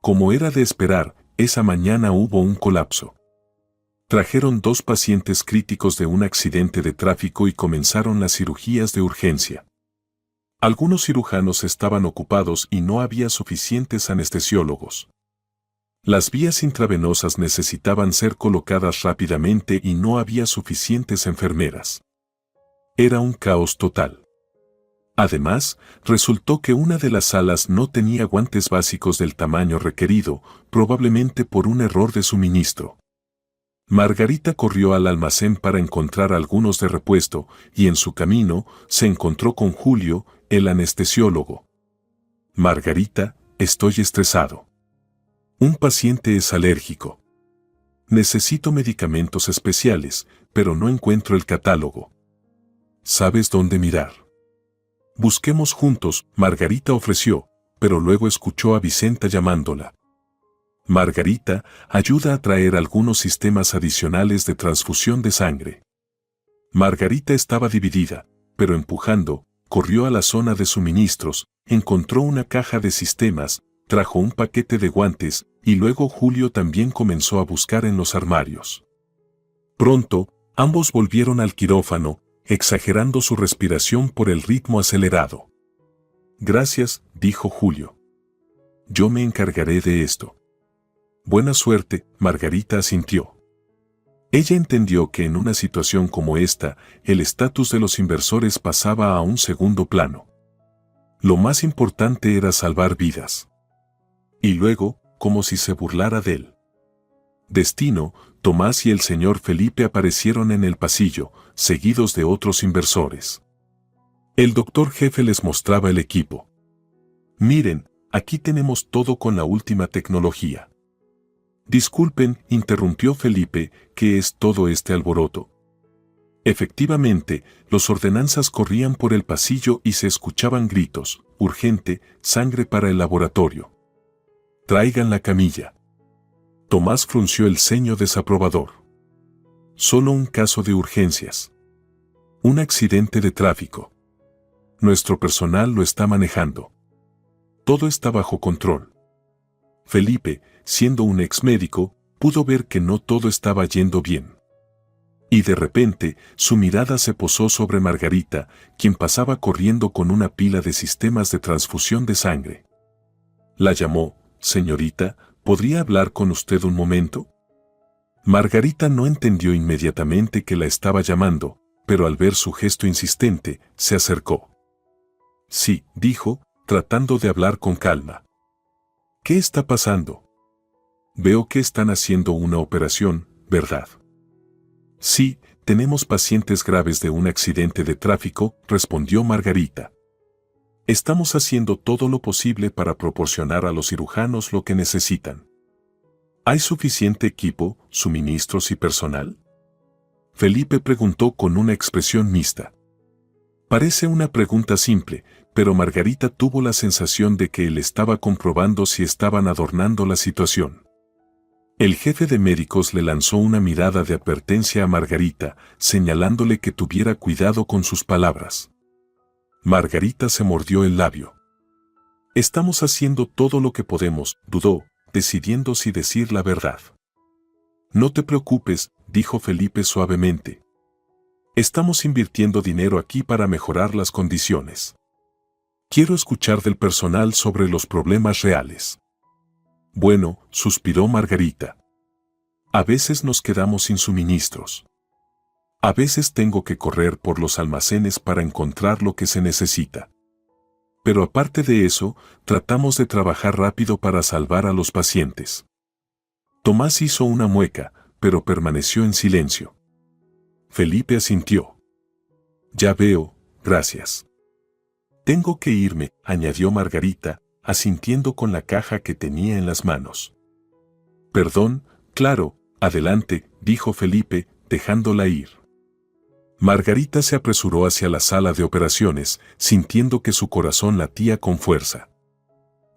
Como era de esperar, esa mañana hubo un colapso. Trajeron 2 pacientes críticos de un accidente de tráfico y comenzaron las cirugías de urgencia. Algunos cirujanos estaban ocupados y no había suficientes anestesiólogos. Las vías intravenosas necesitaban ser colocadas rápidamente y no había suficientes enfermeras. Era un caos total. Además, resultó que una de las salas no tenía guantes básicos del tamaño requerido, probablemente por un error de suministro. Margarita corrió al almacén para encontrar algunos de repuesto y en su camino se encontró con Julio, el anestesiólogo. Margarita, estoy estresado. Un paciente es alérgico. Necesito medicamentos especiales, pero no encuentro el catálogo. ¿Sabes dónde mirar? Busquemos juntos, Margarita ofreció, pero luego escuchó a Vicenta llamándola. Margarita, ayuda a traer algunos sistemas adicionales de transfusión de sangre. Margarita estaba dividida, pero empujando, corrió a la zona de suministros, encontró una caja de sistemas, trajo un paquete de guantes, y luego Julio también comenzó a buscar en los armarios. Pronto, ambos volvieron al quirófano, exagerando su respiración por el ritmo acelerado. Gracias, dijo Julio. Yo me encargaré de esto. Buena suerte, Margarita asintió. Ella entendió que en una situación como esta, el estatus de los inversores pasaba a un segundo plano. Lo más importante era salvar vidas. Y luego, como si se burlara de él. Destino, Tomás y el señor Felipe aparecieron en el pasillo, seguidos de otros inversores. El doctor jefe les mostraba el equipo. Miren, aquí tenemos todo con la última tecnología. Disculpen, interrumpió Felipe, ¿qué es todo este alboroto? Efectivamente, los ordenanzas corrían por el pasillo y se escuchaban gritos, urgente, sangre para el laboratorio. Traigan la camilla. Tomás frunció el ceño desaprobador. Solo un caso de urgencias. Un accidente de tráfico. Nuestro personal lo está manejando. Todo está bajo control. Felipe, siendo un exmédico, pudo ver que no todo estaba yendo bien. Y de repente, su mirada se posó sobre Margarita, quien pasaba corriendo con una pila de sistemas de transfusión de sangre. La llamó, señorita, ¿podría hablar con usted un momento? Margarita no entendió inmediatamente que la estaba llamando, pero al ver su gesto insistente, se acercó. Sí, dijo, tratando de hablar con calma. ¿Qué está pasando? Veo que están haciendo una operación, ¿verdad? Sí, tenemos pacientes graves de un accidente de tráfico, respondió Margarita. Estamos haciendo todo lo posible para proporcionar a los cirujanos lo que necesitan. ¿Hay suficiente equipo, suministros y personal? Felipe preguntó con una expresión mixta. Parece una pregunta simple, pero Margarita tuvo la sensación de que él estaba comprobando si estaban adornando la situación. El jefe de médicos le lanzó una mirada de advertencia a Margarita, señalándole que tuviera cuidado con sus palabras. Margarita se mordió el labio. Estamos haciendo todo lo que podemos, dudó, decidiendo si decir la verdad. No te preocupes, dijo Felipe suavemente. Estamos invirtiendo dinero aquí para mejorar las condiciones. Quiero escuchar del personal sobre los problemas reales. Bueno, suspiró Margarita. A veces nos quedamos sin suministros. A veces tengo que correr por los almacenes para encontrar lo que se necesita. Pero aparte de eso, tratamos de trabajar rápido para salvar a los pacientes. Tomás hizo una mueca, pero permaneció en silencio. Felipe asintió. Ya veo, gracias. Tengo que irme, añadió Margarita, asintiendo con la caja que tenía en las manos. Perdón, claro, adelante, dijo Felipe, dejándola ir. Margarita se apresuró hacia la sala de operaciones, sintiendo que su corazón latía con fuerza.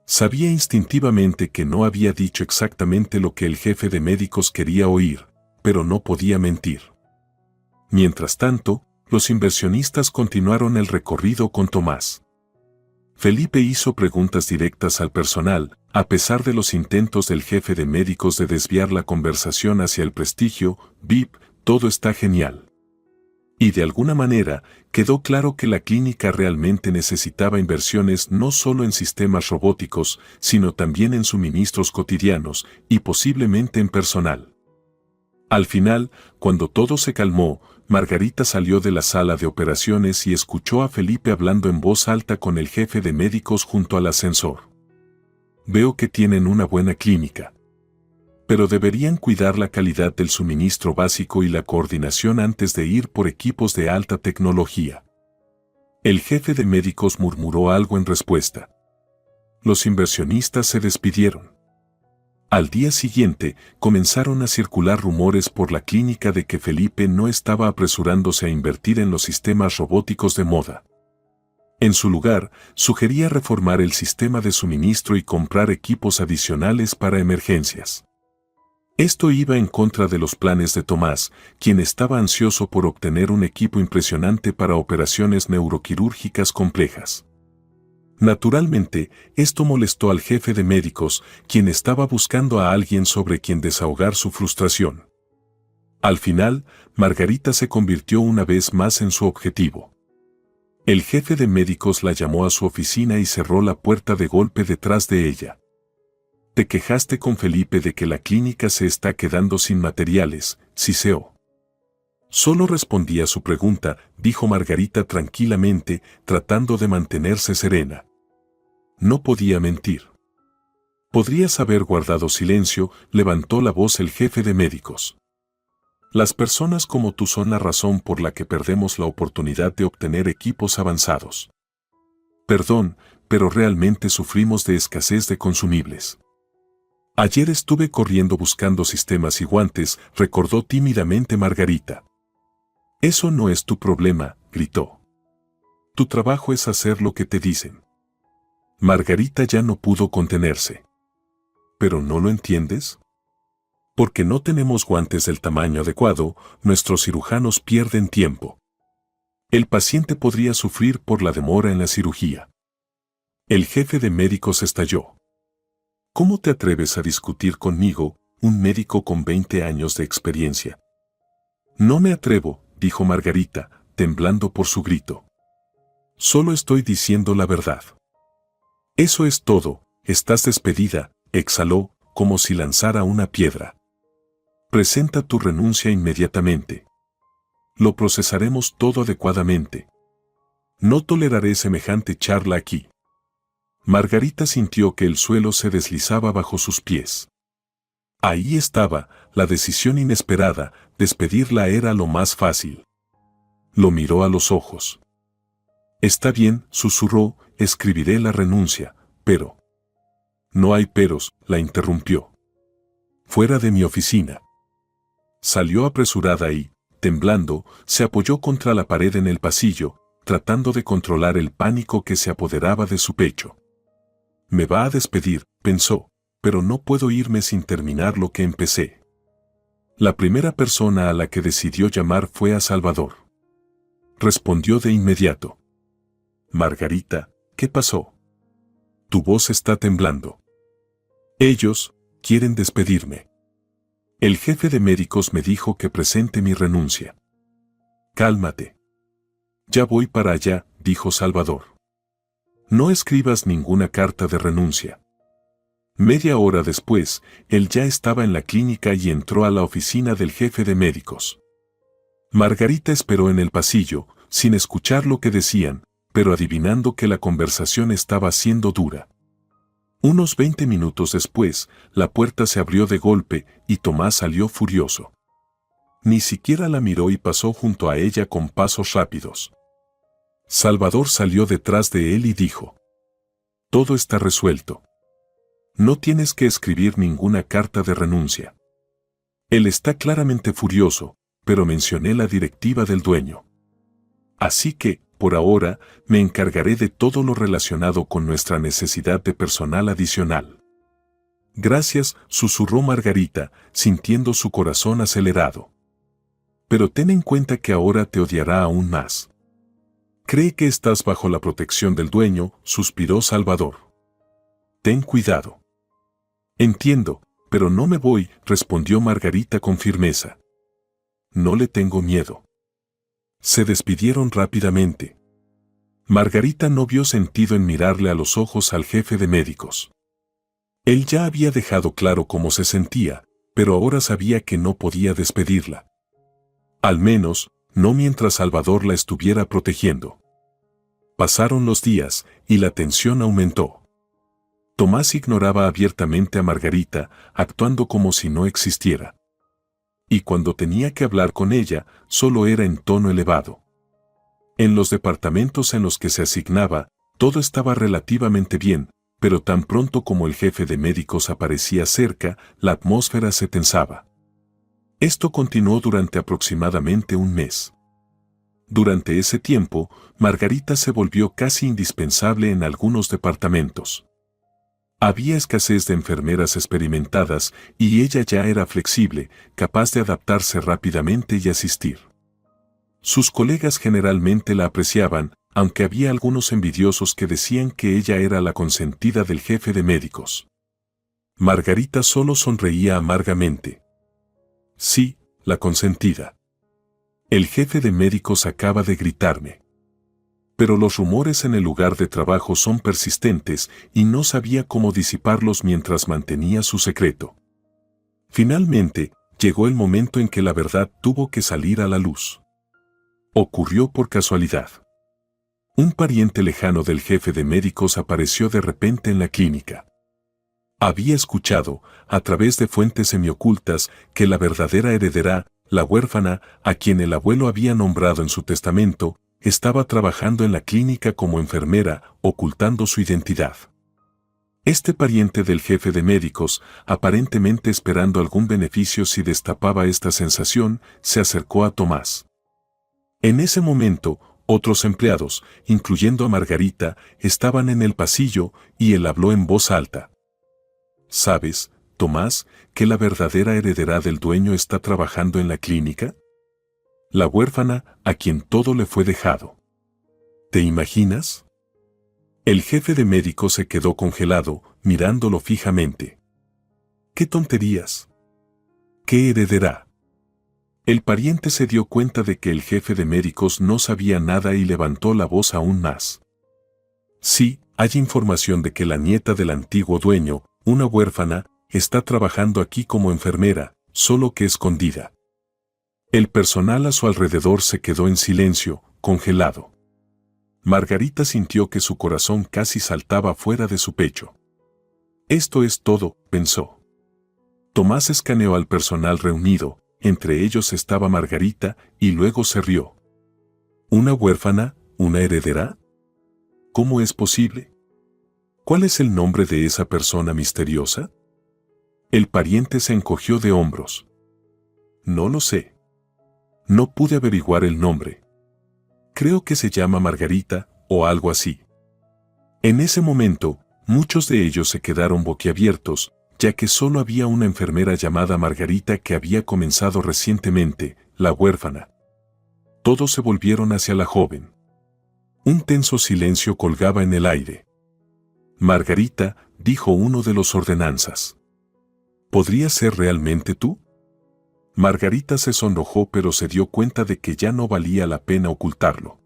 Sabía instintivamente que no había dicho exactamente lo que el jefe de médicos quería oír, pero no podía mentir. Mientras tanto, los inversionistas continuaron el recorrido con Tomás. Felipe hizo preguntas directas al personal, a pesar de los intentos del jefe de médicos de desviar la conversación hacia el prestigio, VIP, todo está genial. Y de alguna manera, quedó claro que la clínica realmente necesitaba inversiones no solo en sistemas robóticos, sino también en suministros cotidianos y posiblemente en personal. Al final, cuando todo se calmó, Margarita salió de la sala de operaciones y escuchó a Felipe hablando en voz alta con el jefe de médicos junto al ascensor. Veo que tienen una buena clínica. Pero deberían cuidar la calidad del suministro básico y la coordinación antes de ir por equipos de alta tecnología. El jefe de médicos murmuró algo en respuesta. Los inversionistas se despidieron. Al día siguiente, comenzaron a circular rumores por la clínica de que Felipe no estaba apresurándose a invertir en los sistemas robóticos de moda. En su lugar, sugería reformar el sistema de suministro y comprar equipos adicionales para emergencias. Esto iba en contra de los planes de Tomás, quien estaba ansioso por obtener un equipo impresionante para operaciones neuroquirúrgicas complejas. Naturalmente, esto molestó al jefe de médicos, quien estaba buscando a alguien sobre quien desahogar su frustración. Al final, Margarita se convirtió una vez más en su objetivo. El jefe de médicos la llamó a su oficina y cerró la puerta de golpe detrás de ella. Te quejaste con Felipe de que la clínica se está quedando sin materiales, siseó. Solo respondí a su pregunta, dijo Margarita tranquilamente, tratando de mantenerse serena. No podía mentir. Podrías haber guardado silencio, levantó la voz el jefe de médicos. Las personas como tú son la razón por la que perdemos la oportunidad de obtener equipos avanzados. Perdón, pero realmente sufrimos de escasez de consumibles. Ayer estuve corriendo buscando sistemas y guantes, recordó tímidamente Margarita. Eso no es tu problema, gritó. Tu trabajo es hacer lo que te dicen. Margarita ya no pudo contenerse. ¿Pero no lo entiendes? Porque no tenemos guantes del tamaño adecuado, nuestros cirujanos pierden tiempo. El paciente podría sufrir por la demora en la cirugía. El jefe de médicos estalló. ¿Cómo te atreves a discutir conmigo, un médico con 20 años de experiencia? No me atrevo, dijo Margarita, temblando por su grito. Solo estoy diciendo la verdad. Eso es todo, estás despedida, exhaló, como si lanzara una piedra. Presenta tu renuncia inmediatamente. Lo procesaremos todo adecuadamente. No toleraré semejante charla aquí. Margarita sintió que el suelo se deslizaba bajo sus pies. Ahí estaba, la decisión inesperada, despedirla era lo más fácil. Lo miró a los ojos. Está bien, susurró, escribiré la renuncia, pero... No hay peros, la interrumpió. Fuera de mi oficina. Salió apresurada y, temblando, se apoyó contra la pared en el pasillo, tratando de controlar el pánico que se apoderaba de su pecho. Me va a despedir, pensó, pero no puedo irme sin terminar lo que empecé. La primera persona a la que decidió llamar fue a Salvador. Respondió de inmediato. Margarita, ¿qué pasó? Tu voz está temblando. Ellos quieren despedirme. El jefe de médicos me dijo que presente mi renuncia. Cálmate. Ya voy para allá, dijo Salvador. No escribas ninguna carta de renuncia. Media hora después, él ya estaba en la clínica y entró a la oficina del jefe de médicos. Margarita esperó en el pasillo, sin escuchar lo que decían, pero adivinando que la conversación estaba siendo dura. Unos 20 minutos después, la puerta se abrió de golpe y Tomás salió furioso. Ni siquiera la miró y pasó junto a ella con pasos rápidos. Salvador salió detrás de él y dijo: «Todo está resuelto. No tienes que escribir ninguna carta de renuncia». Él está claramente furioso, pero mencioné la directiva del dueño. Así que, por ahora, me encargaré de todo lo relacionado con nuestra necesidad de personal adicional. Gracias, susurró Margarita, sintiendo su corazón acelerado. Pero ten en cuenta que ahora te odiará aún más. Cree que estás bajo la protección del dueño, suspiró Salvador. Ten cuidado. Entiendo, pero no me voy, respondió Margarita con firmeza. No le tengo miedo. Se despidieron rápidamente. Margarita no vio sentido en mirarle a los ojos al jefe de médicos. Él ya había dejado claro cómo se sentía, pero ahora sabía que no podía despedirla. Al menos, no mientras Salvador la estuviera protegiendo. Pasaron los días, y la tensión aumentó. Tomás ignoraba abiertamente a Margarita, actuando como si no existiera. Y cuando tenía que hablar con ella, solo era en tono elevado. En los departamentos en los que se asignaba, todo estaba relativamente bien, pero tan pronto como el jefe de médicos aparecía cerca, la atmósfera se tensaba. Esto continuó durante aproximadamente un mes. Durante ese tiempo, Margarita se volvió casi indispensable en algunos departamentos. Había escasez de enfermeras experimentadas y ella ya era flexible, capaz de adaptarse rápidamente y asistir. Sus colegas generalmente la apreciaban, aunque había algunos envidiosos que decían que ella era la consentida del jefe de médicos. Margarita solo sonreía amargamente. Sí, la consentida. El jefe de médicos acaba de gritarme. Pero los rumores en el lugar de trabajo son persistentes y no sabía cómo disiparlos mientras mantenía su secreto. Finalmente, llegó el momento en que la verdad tuvo que salir a la luz. Ocurrió por casualidad. Un pariente lejano del jefe de médicos apareció de repente en la clínica. Había escuchado, a través de fuentes semiocultas, que la verdadera heredera, la huérfana, a quien el abuelo había nombrado en su testamento, estaba trabajando en la clínica como enfermera, ocultando su identidad. Este pariente del jefe de médicos, aparentemente esperando algún beneficio si destapaba esta sensación, se acercó a Tomás. En ese momento, otros empleados, incluyendo a Margarita, estaban en el pasillo y él habló en voz alta. ¿Sabes, Tomás, que la verdadera heredera del dueño está trabajando en la clínica? La huérfana, a quien todo le fue dejado. ¿Te imaginas? El jefe de médicos se quedó congelado, mirándolo fijamente. ¿Qué tonterías? ¿Qué heredará? El pariente se dio cuenta de que el jefe de médicos no sabía nada y levantó la voz aún más. Sí, hay información de que la nieta del antiguo dueño, una huérfana, está trabajando aquí como enfermera, solo que escondida. El personal a su alrededor se quedó en silencio, congelado. Margarita sintió que su corazón casi saltaba fuera de su pecho. Esto es todo, pensó. Tomás escaneó al personal reunido, entre ellos estaba Margarita, y luego se rió. ¿Una huérfana? ¿Una heredera? ¿Cómo es posible? ¿Cuál es el nombre de esa persona misteriosa? El pariente se encogió de hombros. No lo sé. No pude averiguar el nombre. Creo que se llama Margarita, o algo así. En ese momento, muchos de ellos se quedaron boquiabiertos, ya que solo había una enfermera llamada Margarita que había comenzado recientemente, la huérfana. Todos se volvieron hacia la joven. Un tenso silencio colgaba en el aire. Margarita, dijo uno de los ordenanzas. ¿Podría ser realmente tú? Margarita se sonrojó pero se dio cuenta de que ya no valía la pena ocultarlo.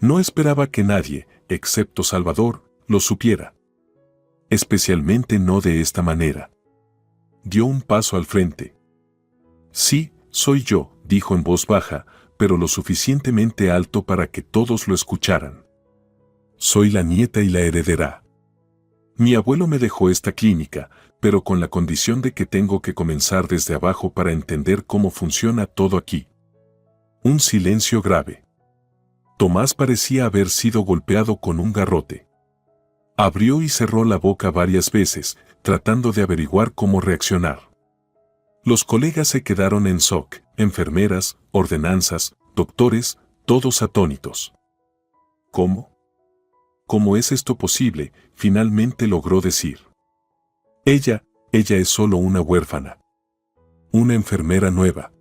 No esperaba que nadie, excepto Salvador, lo supiera. Especialmente no de esta manera. Dio un paso al frente. Sí, soy yo, dijo en voz baja, pero lo suficientemente alto para que todos lo escucharan. Soy la nieta y la heredera. Mi abuelo me dejó esta clínica, pero con la condición de que tengo que comenzar desde abajo para entender cómo funciona todo aquí. Un silencio grave. Tomás parecía haber sido golpeado con un garrote. Abrió y cerró la boca varias veces, tratando de averiguar cómo reaccionar. Los colegas se quedaron en shock, enfermeras, ordenanzas, doctores, todos atónitos. ¿Cómo? ¿Cómo es esto posible?, finalmente logró decir. Ella es solo una huérfana. Una enfermera nueva.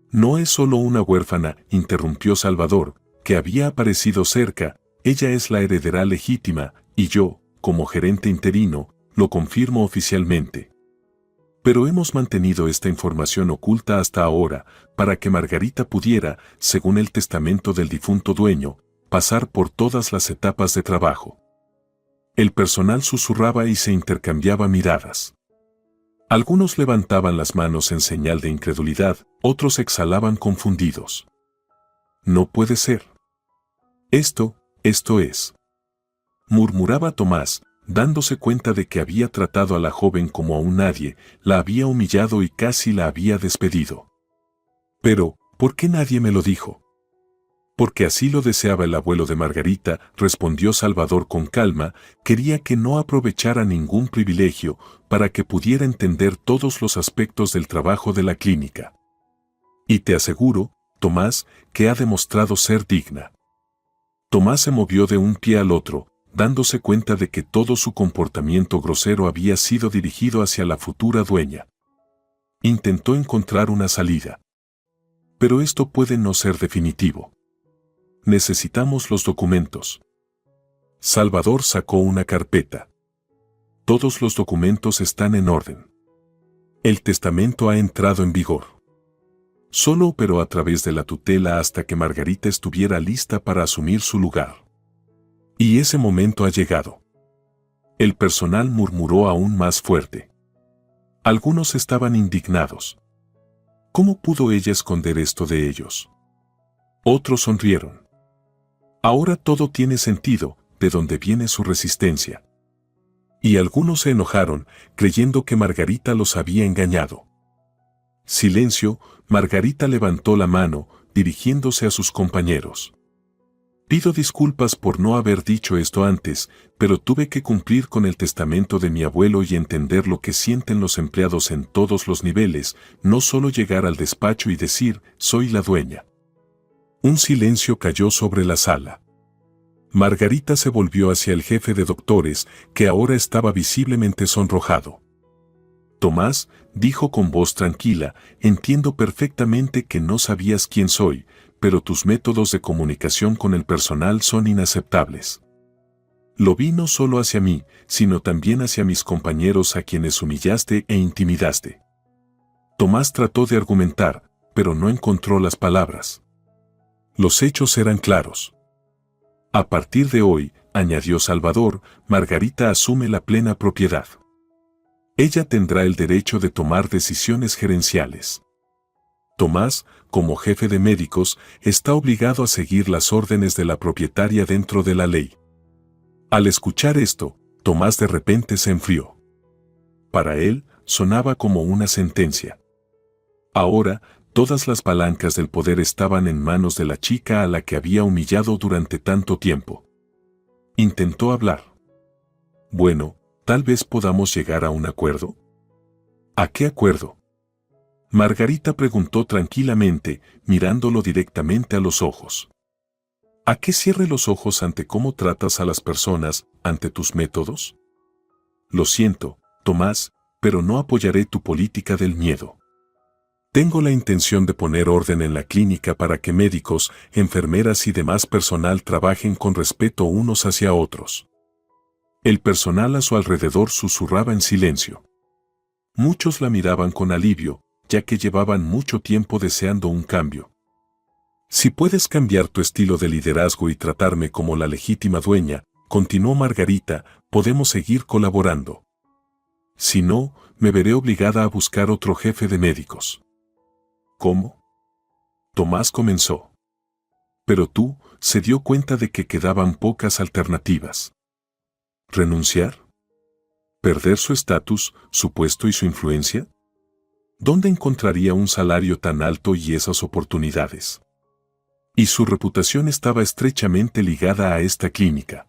No es solo una huérfana, interrumpió Salvador, que había aparecido cerca, ella es la heredera legítima, y yo, como gerente interino, lo confirmo oficialmente. Pero hemos mantenido esta información oculta hasta ahora, para que Margarita pudiera, según el testamento del difunto dueño, pasar por todas las etapas de trabajo. El personal susurraba y se intercambiaba miradas. Algunos levantaban las manos en señal de incredulidad, otros exhalaban confundidos. No puede ser. Esto es. Murmuraba Tomás, dándose cuenta de que había tratado a la joven como a un nadie, la había humillado y casi la había despedido. Pero, ¿por qué nadie me lo dijo? Porque así lo deseaba el abuelo de Margarita, respondió Salvador con calma, quería que no aprovechara ningún privilegio para que pudiera entender todos los aspectos del trabajo de la clínica. Y te aseguro, Tomás, que ha demostrado ser digna. Tomás se movió de un pie al otro, dándose cuenta de que todo su comportamiento grosero había sido dirigido hacia la futura dueña. Intentó encontrar una salida. Pero esto puede no ser definitivo. Necesitamos los documentos. Salvador sacó una carpeta. Todos los documentos están en orden. El testamento ha entrado en vigor. Solo operó a través de la tutela hasta que Margarita estuviera lista para asumir su lugar. Y ese momento ha llegado. El personal murmuró aún más fuerte. Algunos estaban indignados. ¿Cómo pudo ella esconder esto de ellos? Otros sonrieron. Ahora todo tiene sentido, de dónde viene su resistencia. Y algunos se enojaron, creyendo que Margarita los había engañado. Silencio, Margarita levantó la mano, dirigiéndose a sus compañeros. Pido disculpas por no haber dicho esto antes, pero tuve que cumplir con el testamento de mi abuelo y entender lo que sienten los empleados en todos los niveles, no solo llegar al despacho y decir, soy la dueña. Un silencio cayó sobre la sala. Margarita se volvió hacia el jefe de doctores, que ahora estaba visiblemente sonrojado. Tomás, dijo con voz tranquila, entiendo perfectamente que no sabías quién soy, pero tus métodos de comunicación con el personal son inaceptables. Lo vi no solo hacia mí, sino también hacia mis compañeros a quienes humillaste e intimidaste. Tomás trató de argumentar, pero no encontró las palabras. Los hechos eran claros. A partir de hoy, añadió Salvador, Margarita asume la plena propiedad. Ella tendrá el derecho de tomar decisiones gerenciales. Tomás, como jefe de médicos, está obligado a seguir las órdenes de la propietaria dentro de la ley. Al escuchar esto, Tomás de repente se enfrió. Para él, sonaba como una sentencia. Ahora, todas las palancas del poder estaban en manos de la chica a la que había humillado durante tanto tiempo. Intentó hablar. Bueno, tal vez podamos llegar a un acuerdo. ¿A qué acuerdo? Margarita preguntó tranquilamente, mirándolo directamente a los ojos. ¿A qué cierre los ojos ante cómo tratas a las personas, ante tus métodos? Lo siento, Tomás, pero no apoyaré tu política del miedo. Tengo la intención de poner orden en la clínica para que médicos, enfermeras y demás personal trabajen con respeto unos hacia otros. El personal a su alrededor susurraba en silencio. Muchos la miraban con alivio, ya que llevaban mucho tiempo deseando un cambio. Si puedes cambiar tu estilo de liderazgo y tratarme como la legítima dueña, continuó Margarita, podemos seguir colaborando. Si no, me veré obligada a buscar otro jefe de médicos. ¿Cómo? Tomás comenzó. Pero tú, se dio cuenta de que quedaban pocas alternativas. ¿Renunciar? ¿Perder su estatus, su puesto y su influencia? ¿Dónde encontraría un salario tan alto y esas oportunidades? Y su reputación estaba estrechamente ligada a esta clínica.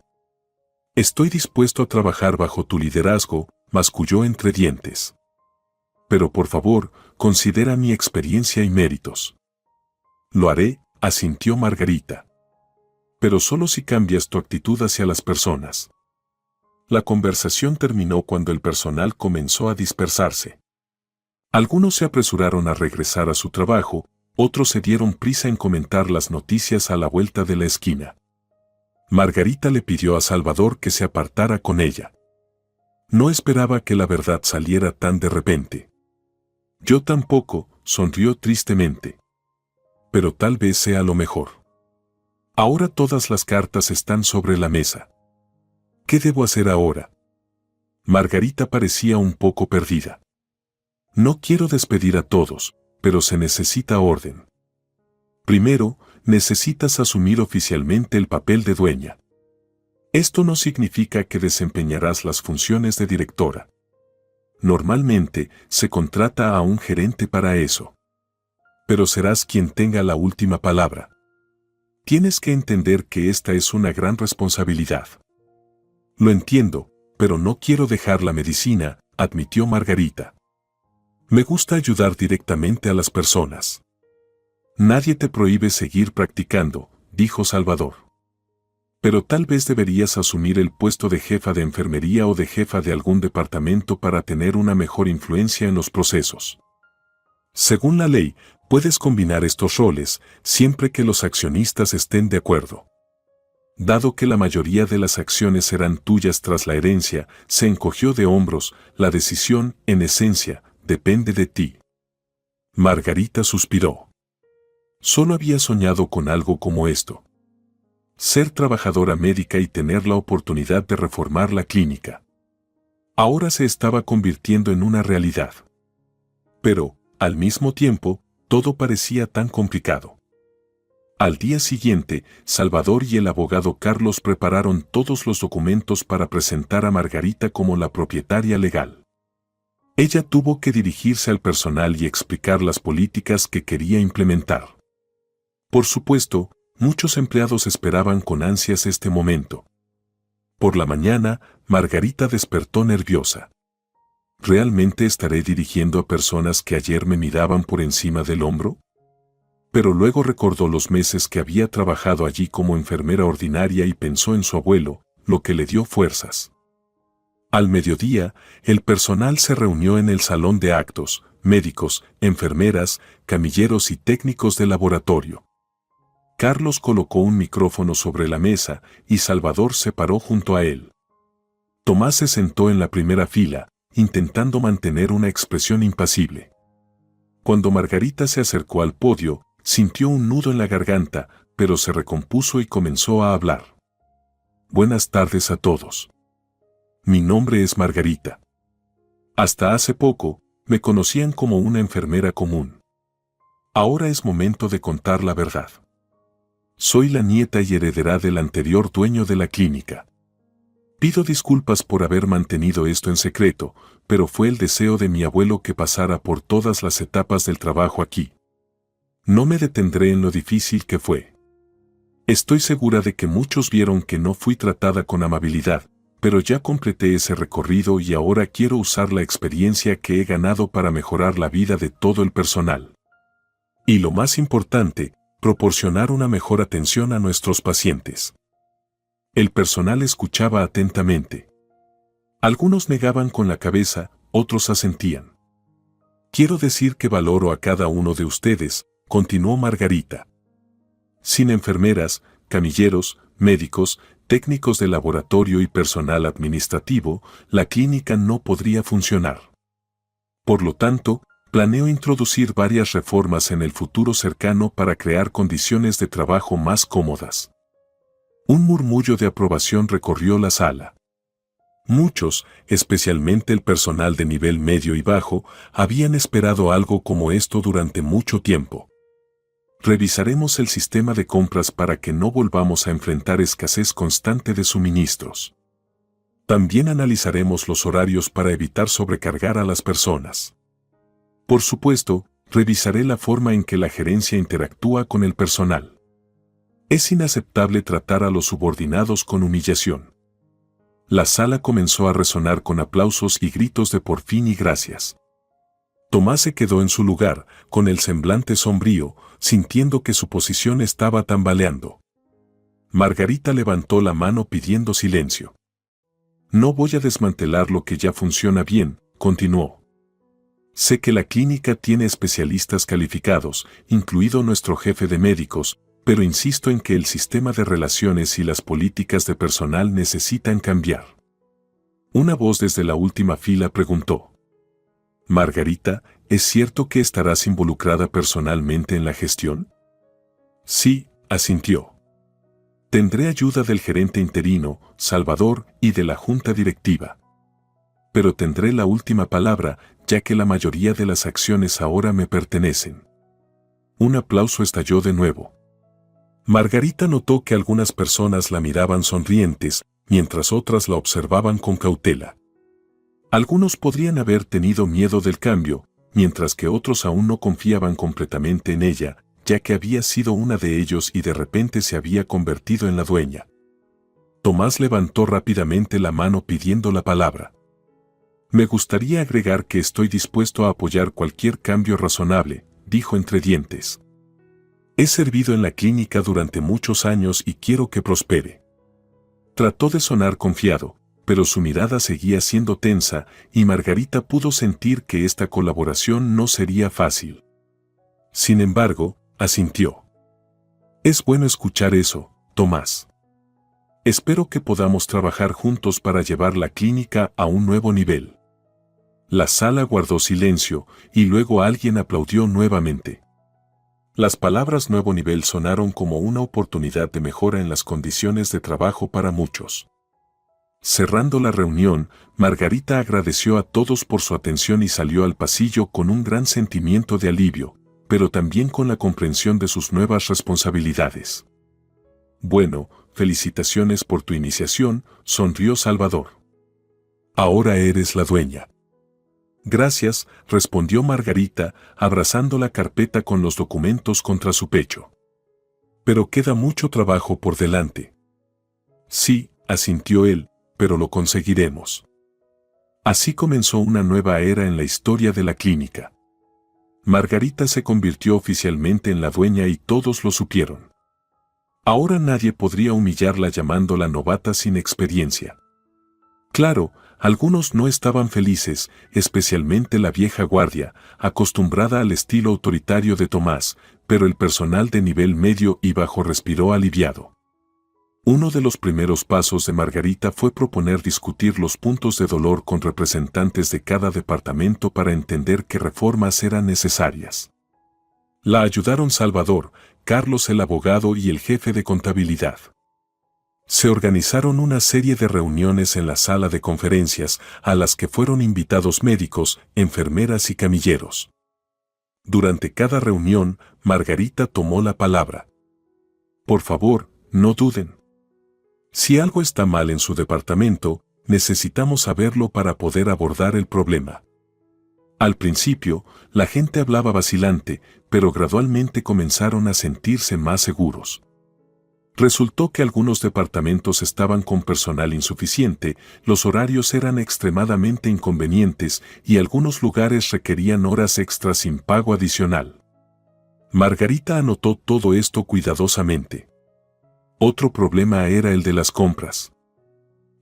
Estoy dispuesto a trabajar bajo tu liderazgo, masculló entre dientes. Pero por favor, considera mi experiencia y méritos. Lo haré, asintió Margarita. Pero solo si cambias tu actitud hacia las personas. La conversación terminó cuando el personal comenzó a dispersarse. Algunos se apresuraron a regresar a su trabajo, otros se dieron prisa en comentar las noticias a la vuelta de la esquina. Margarita le pidió a Salvador que se apartara con ella. No esperaba que la verdad saliera tan de repente. Yo tampoco, sonrió tristemente. Pero tal vez sea lo mejor. Ahora todas las cartas están sobre la mesa. ¿Qué debo hacer ahora? Margarita parecía un poco perdida. No quiero despedir a todos, pero se necesita orden. Primero, necesitas asumir oficialmente el papel de dueña. Esto no significa que desempeñarás las funciones de directora. Normalmente, se contrata a un gerente para eso. Pero serás quien tenga la última palabra. Tienes que entender que esta es una gran responsabilidad. Lo entiendo, pero no quiero dejar la medicina, admitió Margarita. Me gusta ayudar directamente a las personas. Nadie te prohíbe seguir practicando, dijo Salvador. Pero tal vez deberías asumir el puesto de jefa de enfermería o de jefa de algún departamento para tener una mejor influencia en los procesos. Según la ley, puedes combinar estos roles, siempre que los accionistas estén de acuerdo. Dado que la mayoría de las acciones eran tuyas tras la herencia, se encogió de hombros, la decisión, en esencia, depende de ti. Margarita suspiró. Solo había soñado con algo como esto. Ser trabajadora médica y tener la oportunidad de reformar la clínica. Ahora se estaba convirtiendo en una realidad. Pero, al mismo tiempo, todo parecía tan complicado. Al día siguiente, Salvador y el abogado Carlos prepararon todos los documentos para presentar a Margarita como la propietaria legal. Ella tuvo que dirigirse al personal y explicar las políticas que quería implementar. Por supuesto, muchos empleados esperaban con ansias este momento. Por la mañana, Margarita despertó nerviosa. ¿Realmente estaré dirigiendo a personas que ayer me miraban por encima del hombro? Pero luego recordó los meses que había trabajado allí como enfermera ordinaria y pensó en su abuelo, lo que le dio fuerzas. Al mediodía, el personal se reunió en el salón de actos, médicos, enfermeras, camilleros y técnicos de laboratorio. Carlos colocó un micrófono sobre la mesa y Salvador se paró junto a él. Tomás se sentó en la primera fila, intentando mantener una expresión impasible. Cuando Margarita se acercó al podio, sintió un nudo en la garganta, pero se recompuso y comenzó a hablar. Buenas tardes a todos. Mi nombre es Margarita. Hasta hace poco, me conocían como una enfermera común. Ahora es momento de contar la verdad. Soy la nieta y heredera del anterior dueño de la clínica. Pido disculpas por haber mantenido esto en secreto, pero fue el deseo de mi abuelo que pasara por todas las etapas del trabajo aquí. No me detendré en lo difícil que fue. Estoy segura de que muchos vieron que no fui tratada con amabilidad, pero ya completé ese recorrido y ahora quiero usar la experiencia que he ganado para mejorar la vida de todo el personal. Y lo más importante, proporcionar una mejor atención a nuestros pacientes. El personal escuchaba atentamente. Algunos negaban con la cabeza, otros asentían. Quiero decir que valoro a cada uno de ustedes, continuó Margarita. Sin enfermeras, camilleros, médicos, técnicos de laboratorio y personal administrativo, la clínica no podría funcionar. Por lo tanto, Planeo introducir varias reformas en el futuro cercano para crear condiciones de trabajo más cómodas. Un murmullo de aprobación recorrió la sala. Muchos, especialmente el personal de nivel medio y bajo, habían esperado algo como esto durante mucho tiempo. Revisaremos el sistema de compras para que no volvamos a enfrentar escasez constante de suministros. También analizaremos los horarios para evitar sobrecargar a las personas. Por supuesto, revisaré la forma en que la gerencia interactúa con el personal. Es inaceptable tratar a los subordinados con humillación. La sala comenzó a resonar con aplausos y gritos de por fin y gracias. Tomás se quedó en su lugar, con el semblante sombrío, sintiendo que su posición estaba tambaleando. Margarita levantó la mano pidiendo silencio. No voy a desmantelar lo que ya funciona bien, continuó. Sé que la clínica tiene especialistas calificados, incluido nuestro jefe de médicos, pero insisto en que el sistema de relaciones y las políticas de personal necesitan cambiar. Una voz desde la última fila preguntó. Margarita, ¿es cierto que estarás involucrada personalmente en la gestión? Sí, asintió. Tendré ayuda del gerente interino, Salvador, y de la junta directiva. Pero tendré la última palabra, ya que la mayoría de las acciones ahora me pertenecen. Un aplauso estalló de nuevo. Margarita notó que algunas personas la miraban sonrientes, mientras otras la observaban con cautela. Algunos podrían haber tenido miedo del cambio, mientras que otros aún no confiaban completamente en ella, ya que había sido una de ellos y de repente se había convertido en la dueña. Tomás levantó rápidamente la mano pidiendo la palabra. Me gustaría agregar que estoy dispuesto a apoyar cualquier cambio razonable, dijo entre dientes. He servido en la clínica durante muchos años y quiero que prospere. Trató de sonar confiado, pero su mirada seguía siendo tensa y Margarita pudo sentir que esta colaboración no sería fácil. Sin embargo, asintió. Es bueno escuchar eso, Tomás. Espero que podamos trabajar juntos para llevar la clínica a un nuevo nivel. La sala guardó silencio y luego alguien aplaudió nuevamente. Las palabras nuevo nivel sonaron como una oportunidad de mejora en las condiciones de trabajo para muchos. Cerrando la reunión, Margarita agradeció a todos por su atención y salió al pasillo con un gran sentimiento de alivio, pero también con la comprensión de sus nuevas responsabilidades. Bueno, felicitaciones por tu iniciación, sonrió Salvador. Ahora eres la dueña. Gracias, respondió Margarita, abrazando la carpeta con los documentos contra su pecho. Pero queda mucho trabajo por delante. Sí, asintió él, pero lo conseguiremos. Así comenzó una nueva era en la historia de la clínica. Margarita se convirtió oficialmente en la dueña y todos lo supieron. Ahora nadie podría humillarla llamándola novata sin experiencia. Claro, algunos no estaban felices, especialmente la vieja guardia, acostumbrada al estilo autoritario de Tomás, pero el personal de nivel medio y bajo respiró aliviado. Uno de los primeros pasos de Margarita fue proponer discutir los puntos de dolor con representantes de cada departamento para entender qué reformas eran necesarias. La ayudaron Salvador, Carlos el abogado y el jefe de contabilidad. Se organizaron una serie de reuniones en la sala de conferencias a las que fueron invitados médicos, enfermeras y camilleros. Durante cada reunión, Margarita tomó la palabra. Por favor, no duden. Si algo está mal en su departamento, necesitamos saberlo para poder abordar el problema. Al principio, la gente hablaba vacilante, pero gradualmente comenzaron a sentirse más seguros. Resultó que algunos departamentos estaban con personal insuficiente, los horarios eran extremadamente inconvenientes y algunos lugares requerían horas extras sin pago adicional. Margarita anotó todo esto cuidadosamente. Otro problema era el de las compras.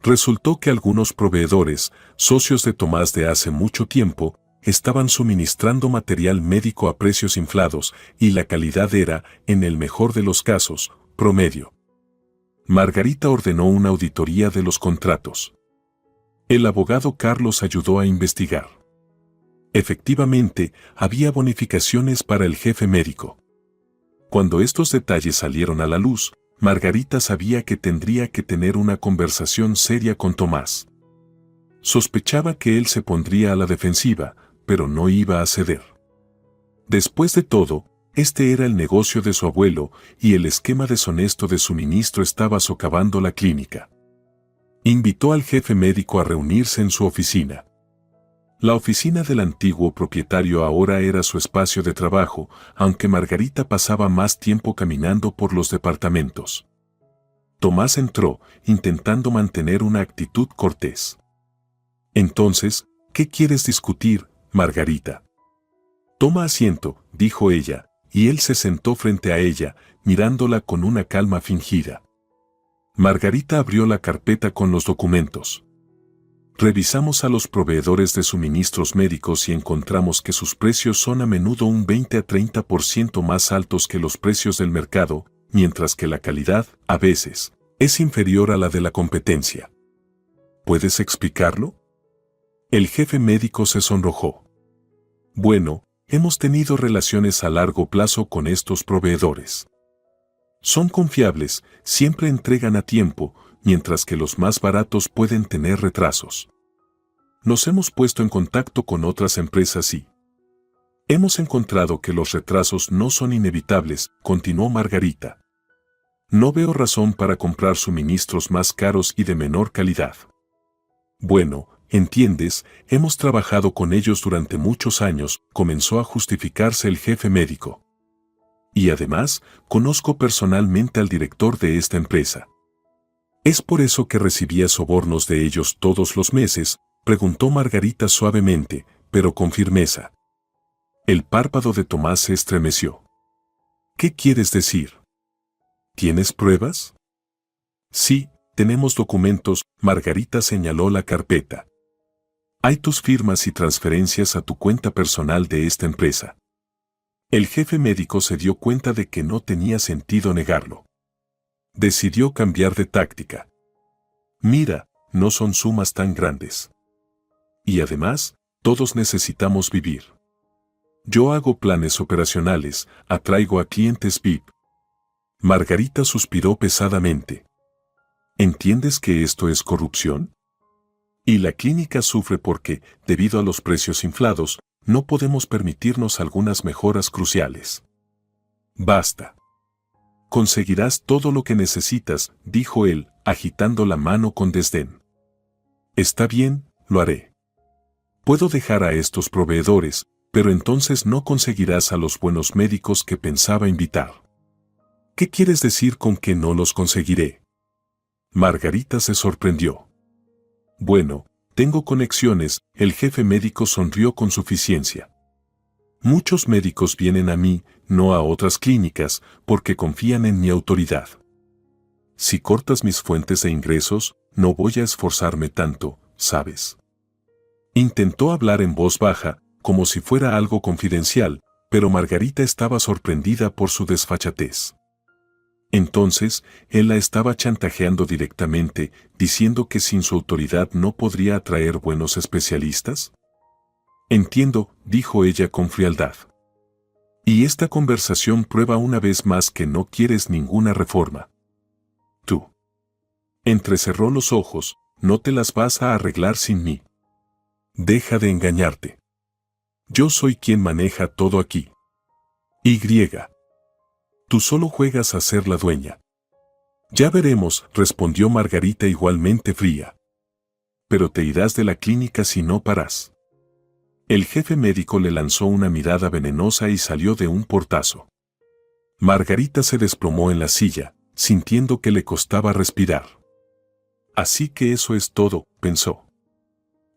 Resultó que algunos proveedores, socios de Tomás de hace mucho tiempo, estaban suministrando material médico a precios inflados y la calidad era, en el mejor de los casos, promedio. Margarita ordenó una auditoría de los contratos. El abogado Carlos ayudó a investigar. Efectivamente, había bonificaciones para el jefe médico. Cuando estos detalles salieron a la luz, Margarita sabía que tendría que tener una conversación seria con Tomás. Sospechaba que él se pondría a la defensiva, pero no iba a ceder. Después de todo, este era el negocio de su abuelo y el esquema deshonesto de su ministro estaba socavando la clínica. Invitó al jefe médico a reunirse en su oficina. La oficina del antiguo propietario ahora era su espacio de trabajo, aunque Margarita pasaba más tiempo caminando por los departamentos. Tomás entró, intentando mantener una actitud cortés. Entonces, ¿qué quieres discutir, Margarita? Toma asiento, dijo ella, y él se sentó frente a ella, mirándola con una calma fingida. Margarita abrió la carpeta con los documentos. Revisamos a los proveedores de suministros médicos y encontramos que sus precios son a menudo un 20 a 30% más altos que los precios del mercado, mientras que la calidad, a veces, es inferior a la de la competencia. ¿Puedes explicarlo? El jefe médico se sonrojó. Bueno, hemos tenido relaciones a largo plazo con estos proveedores. Son confiables, siempre entregan a tiempo, mientras que los más baratos pueden tener retrasos. Nos hemos puesto en contacto con otras empresas y hemos encontrado que los retrasos no son inevitables, continuó Margarita. No veo razón para comprar suministros más caros y de menor calidad. Bueno, entiendes, hemos trabajado con ellos durante muchos años, comenzó a justificarse el jefe médico. Y además, conozco personalmente al director de esta empresa. ¿Es por eso que recibía sobornos de ellos todos los meses?, preguntó Margarita suavemente, pero con firmeza. El párpado de Tomás se estremeció. ¿Qué quieres decir? ¿Tienes pruebas? Sí, tenemos documentos, Margarita señaló la carpeta. Hay tus firmas y transferencias a tu cuenta personal de esta empresa. El jefe médico se dio cuenta de que no tenía sentido negarlo. Decidió cambiar de táctica. Mira, no son sumas tan grandes. Y además, todos necesitamos vivir. Yo hago planes operacionales, atraigo a clientes VIP. Margarita suspiró pesadamente. ¿Entiendes que esto es corrupción? Y la clínica sufre porque, debido a los precios inflados, no podemos permitirnos algunas mejoras cruciales. Basta. Conseguirás todo lo que necesitas, dijo él, agitando la mano con desdén. Está bien, lo haré. Puedo dejar a estos proveedores, pero entonces no conseguirás a los buenos médicos que pensaba invitar. ¿Qué quieres decir con que no los conseguiré? Margarita se sorprendió. Bueno, tengo conexiones, el jefe médico sonrió con suficiencia. Muchos médicos vienen a mí, no a otras clínicas, porque confían en mi autoridad. Si cortas mis fuentes de ingresos, no voy a esforzarme tanto, ¿sabes? Intentó hablar en voz baja, como si fuera algo confidencial, pero Margarita estaba sorprendida por su desfachatez. Entonces, él la estaba chantajeando directamente, diciendo que sin su autoridad no podría atraer buenos especialistas. Entiendo, dijo ella con frialdad. Y esta conversación prueba una vez más que no quieres ninguna reforma. Tú. Entrecerró los ojos, no te las vas a arreglar sin mí. Deja de engañarte. Yo soy quien maneja todo aquí. Y. Tú solo juegas a ser la dueña. Ya veremos, respondió Margarita igualmente fría. Pero te irás de la clínica si no paras. El jefe médico le lanzó una mirada venenosa y salió de un portazo. Margarita se desplomó en la silla, sintiendo que le costaba respirar. Así que eso es todo, pensó.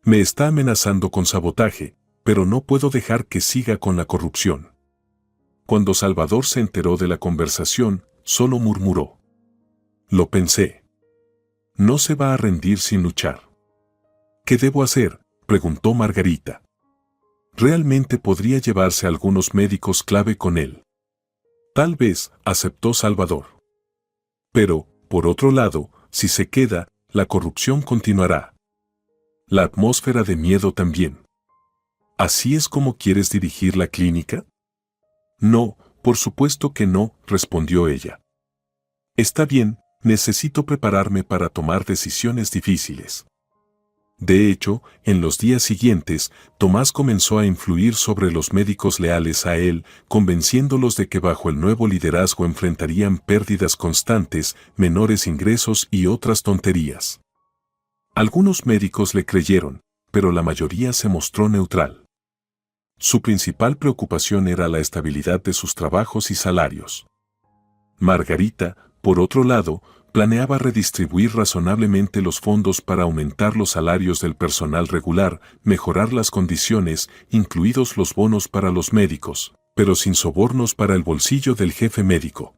Me está amenazando con sabotaje, pero no puedo dejar que siga con la corrupción. Cuando Salvador se enteró de la conversación, solo murmuró. Lo pensé. No se va a rendir sin luchar. ¿Qué debo hacer?, preguntó Margarita. Realmente podría llevarse a algunos médicos clave con él. Tal vez, aceptó Salvador. Pero, por otro lado, si se queda, la corrupción continuará. La atmósfera de miedo también. ¿Así es como quieres dirigir la clínica? No, por supuesto que no, respondió ella. Está bien, necesito prepararme para tomar decisiones difíciles. De hecho, en los días siguientes, Tomás comenzó a influir sobre los médicos leales a él, convenciéndolos de que bajo el nuevo liderazgo enfrentarían pérdidas constantes, menores ingresos y otras tonterías. Algunos médicos le creyeron, pero la mayoría se mostró neutral. Su principal preocupación era la estabilidad de sus trabajos y salarios. Margarita, por otro lado, planeaba redistribuir razonablemente los fondos para aumentar los salarios del personal regular, mejorar las condiciones, incluidos los bonos para los médicos, pero sin sobornos para el bolsillo del jefe médico.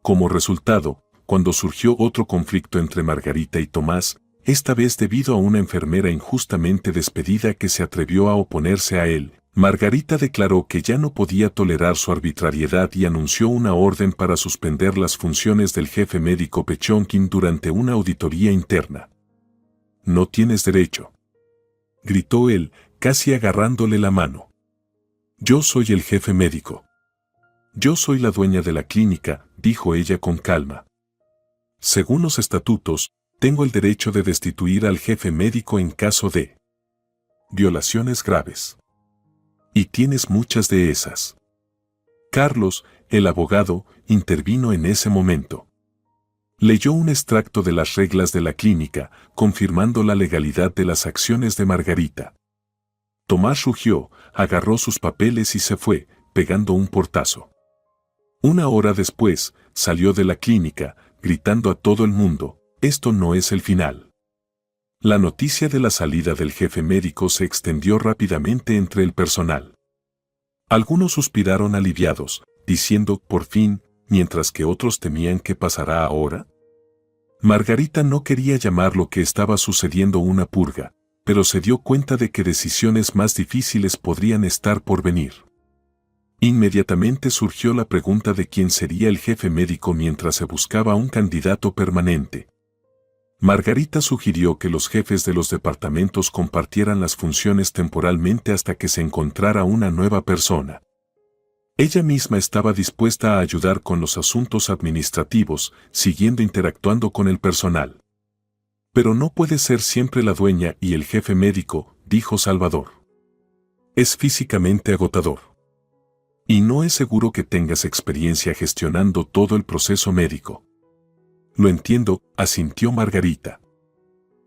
Como resultado, cuando surgió otro conflicto entre Margarita y Tomás, esta vez debido a una enfermera injustamente despedida que se atrevió a oponerse a él, Margarita declaró que ya no podía tolerar su arbitrariedad y anunció una orden para suspender las funciones del jefe médico Pechonkin durante una auditoría interna. «No tienes derecho», gritó él, casi agarrándole la mano. «Yo soy el jefe médico. Yo soy la dueña de la clínica», dijo ella con calma. «Según los estatutos, tengo el derecho de destituir al jefe médico en caso de violaciones graves. Y tienes muchas de esas». Carlos, el abogado, intervino en ese momento. Leyó un extracto de las reglas de la clínica, confirmando la legalidad de las acciones de Margarita. Tomás rugió, agarró sus papeles y se fue, pegando un portazo. Una hora después, salió de la clínica, gritando a todo el mundo: «Esto no es el final». La noticia de la salida del jefe médico se extendió rápidamente entre el personal. Algunos suspiraron aliviados, diciendo «por fin», mientras que otros temían «¿qué pasará ahora?». Margarita no quería llamar lo que estaba sucediendo una purga, pero se dio cuenta de que decisiones más difíciles podrían estar por venir. Inmediatamente surgió la pregunta de quién sería el jefe médico mientras se buscaba un candidato permanente. Margarita sugirió que los jefes de los departamentos compartieran las funciones temporalmente hasta que se encontrara una nueva persona. Ella misma estaba dispuesta a ayudar con los asuntos administrativos, siguiendo interactuando con el personal. «Pero no puede ser siempre la dueña y el jefe médico», dijo Salvador. «Es físicamente agotador. Y no es seguro que tengas experiencia gestionando todo el proceso médico». «Lo entiendo», asintió Margarita.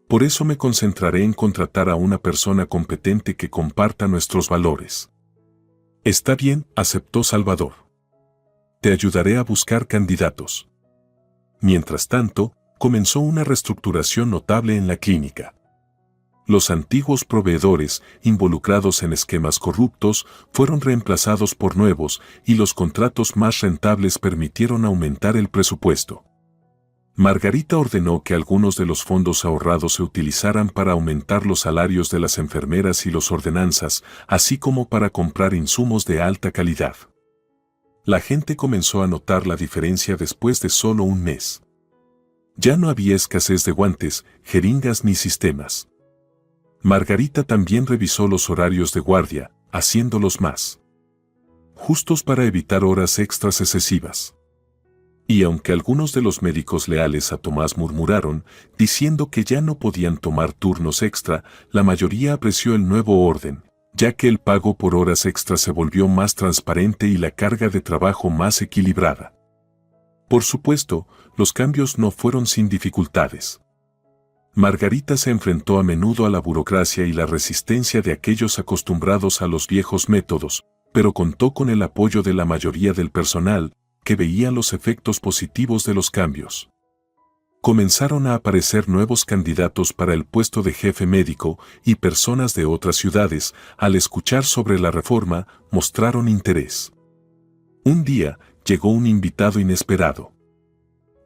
«Por eso me concentraré en contratar a una persona competente que comparta nuestros valores». «Está bien», aceptó Salvador. «Te ayudaré a buscar candidatos». Mientras tanto, comenzó una reestructuración notable en la clínica. Los antiguos proveedores, involucrados en esquemas corruptos, fueron reemplazados por nuevos y los contratos más rentables permitieron aumentar el presupuesto. Margarita ordenó que algunos de los fondos ahorrados se utilizaran para aumentar los salarios de las enfermeras y los ordenanzas, así como para comprar insumos de alta calidad. La gente comenzó a notar la diferencia después de solo un mes. Ya no había escasez de guantes, jeringas ni sistemas. Margarita también revisó los horarios de guardia, haciéndolos más justos para evitar horas extras excesivas. Y aunque algunos de los médicos leales a Tomás murmuraron, diciendo que ya no podían tomar turnos extra, la mayoría apreció el nuevo orden, ya que el pago por horas extras se volvió más transparente y la carga de trabajo más equilibrada. Por supuesto, los cambios no fueron sin dificultades. Margarita se enfrentó a menudo a la burocracia y la resistencia de aquellos acostumbrados a los viejos métodos, pero contó con el apoyo de la mayoría del personal, que veía los efectos positivos de los cambios. Comenzaron a aparecer nuevos candidatos para el puesto de jefe médico y personas de otras ciudades, al escuchar sobre la reforma, mostraron interés. Un día, llegó un invitado inesperado.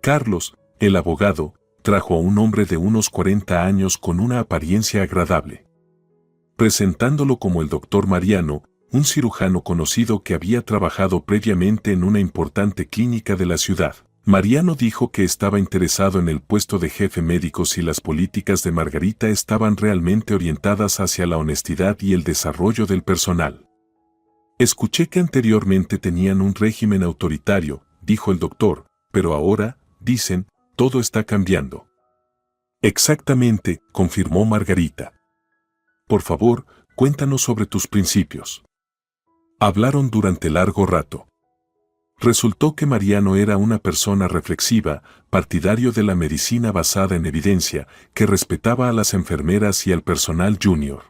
Carlos, el abogado, trajo a un hombre de unos 40 años con una apariencia agradable. Presentándolo como el doctor Mariano, un cirujano conocido que había trabajado previamente en una importante clínica de la ciudad. Mariano dijo que estaba interesado en el puesto de jefe médico si las políticas de Margarita estaban realmente orientadas hacia la honestidad y el desarrollo del personal. Escuché que anteriormente tenían un régimen autoritario, dijo el doctor, pero ahora, dicen, todo está cambiando. Exactamente, confirmó Margarita. Por favor, cuéntanos sobre tus principios. Hablaron durante largo rato. Resultó que Mariano era una persona reflexiva, partidario de la medicina basada en evidencia, que respetaba a las enfermeras y al personal junior.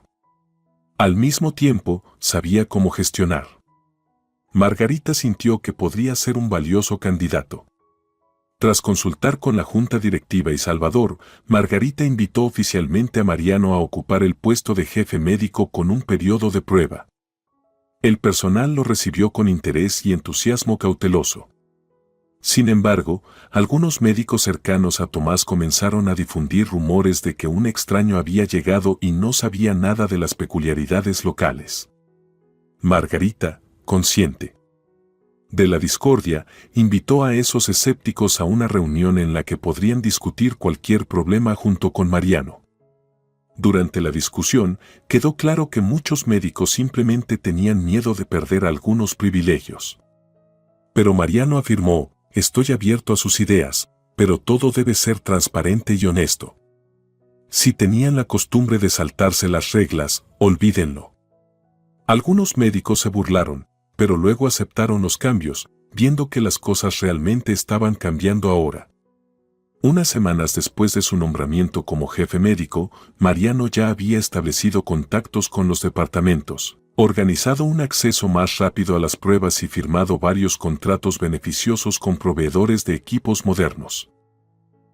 Al mismo tiempo, sabía cómo gestionar. Margarita sintió que podría ser un valioso candidato. Tras consultar con la junta directiva y Salvador, Margarita invitó oficialmente a Mariano a ocupar el puesto de jefe médico con un periodo de prueba. El personal lo recibió con interés y entusiasmo cauteloso. Sin embargo, algunos médicos cercanos a Tomás comenzaron a difundir rumores de que un extraño había llegado y no sabía nada de las peculiaridades locales. Margarita, consciente de la discordia, invitó a esos escépticos a una reunión en la que podrían discutir cualquier problema junto con Mariano. Durante la discusión, quedó claro que muchos médicos simplemente tenían miedo de perder algunos privilegios. Pero Mariano afirmó: estoy abierto a sus ideas, pero todo debe ser transparente y honesto. Si tenían la costumbre de saltarse las reglas, olvídenlo. Algunos médicos se burlaron, pero luego aceptaron los cambios, viendo que las cosas realmente estaban cambiando ahora. Unas semanas después de su nombramiento como jefe médico, Mariano ya había establecido contactos con los departamentos, organizado un acceso más rápido a las pruebas y firmado varios contratos beneficiosos con proveedores de equipos modernos.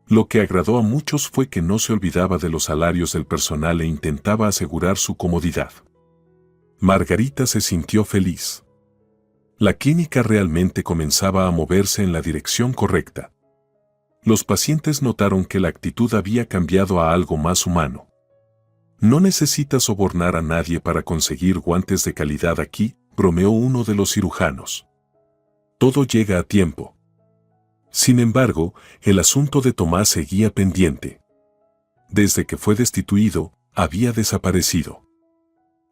Lo que agradó a muchos fue que no se olvidaba de los salarios del personal e intentaba asegurar su comodidad. Margarita se sintió feliz. La clínica realmente comenzaba a moverse en la dirección correcta. Los pacientes notaron que la actitud había cambiado a algo más humano. No necesita sobornar a nadie para conseguir guantes de calidad aquí, bromeó uno de los cirujanos. Todo llega a tiempo. Sin embargo, el asunto de Tomás seguía pendiente. Desde que fue destituido, había desaparecido.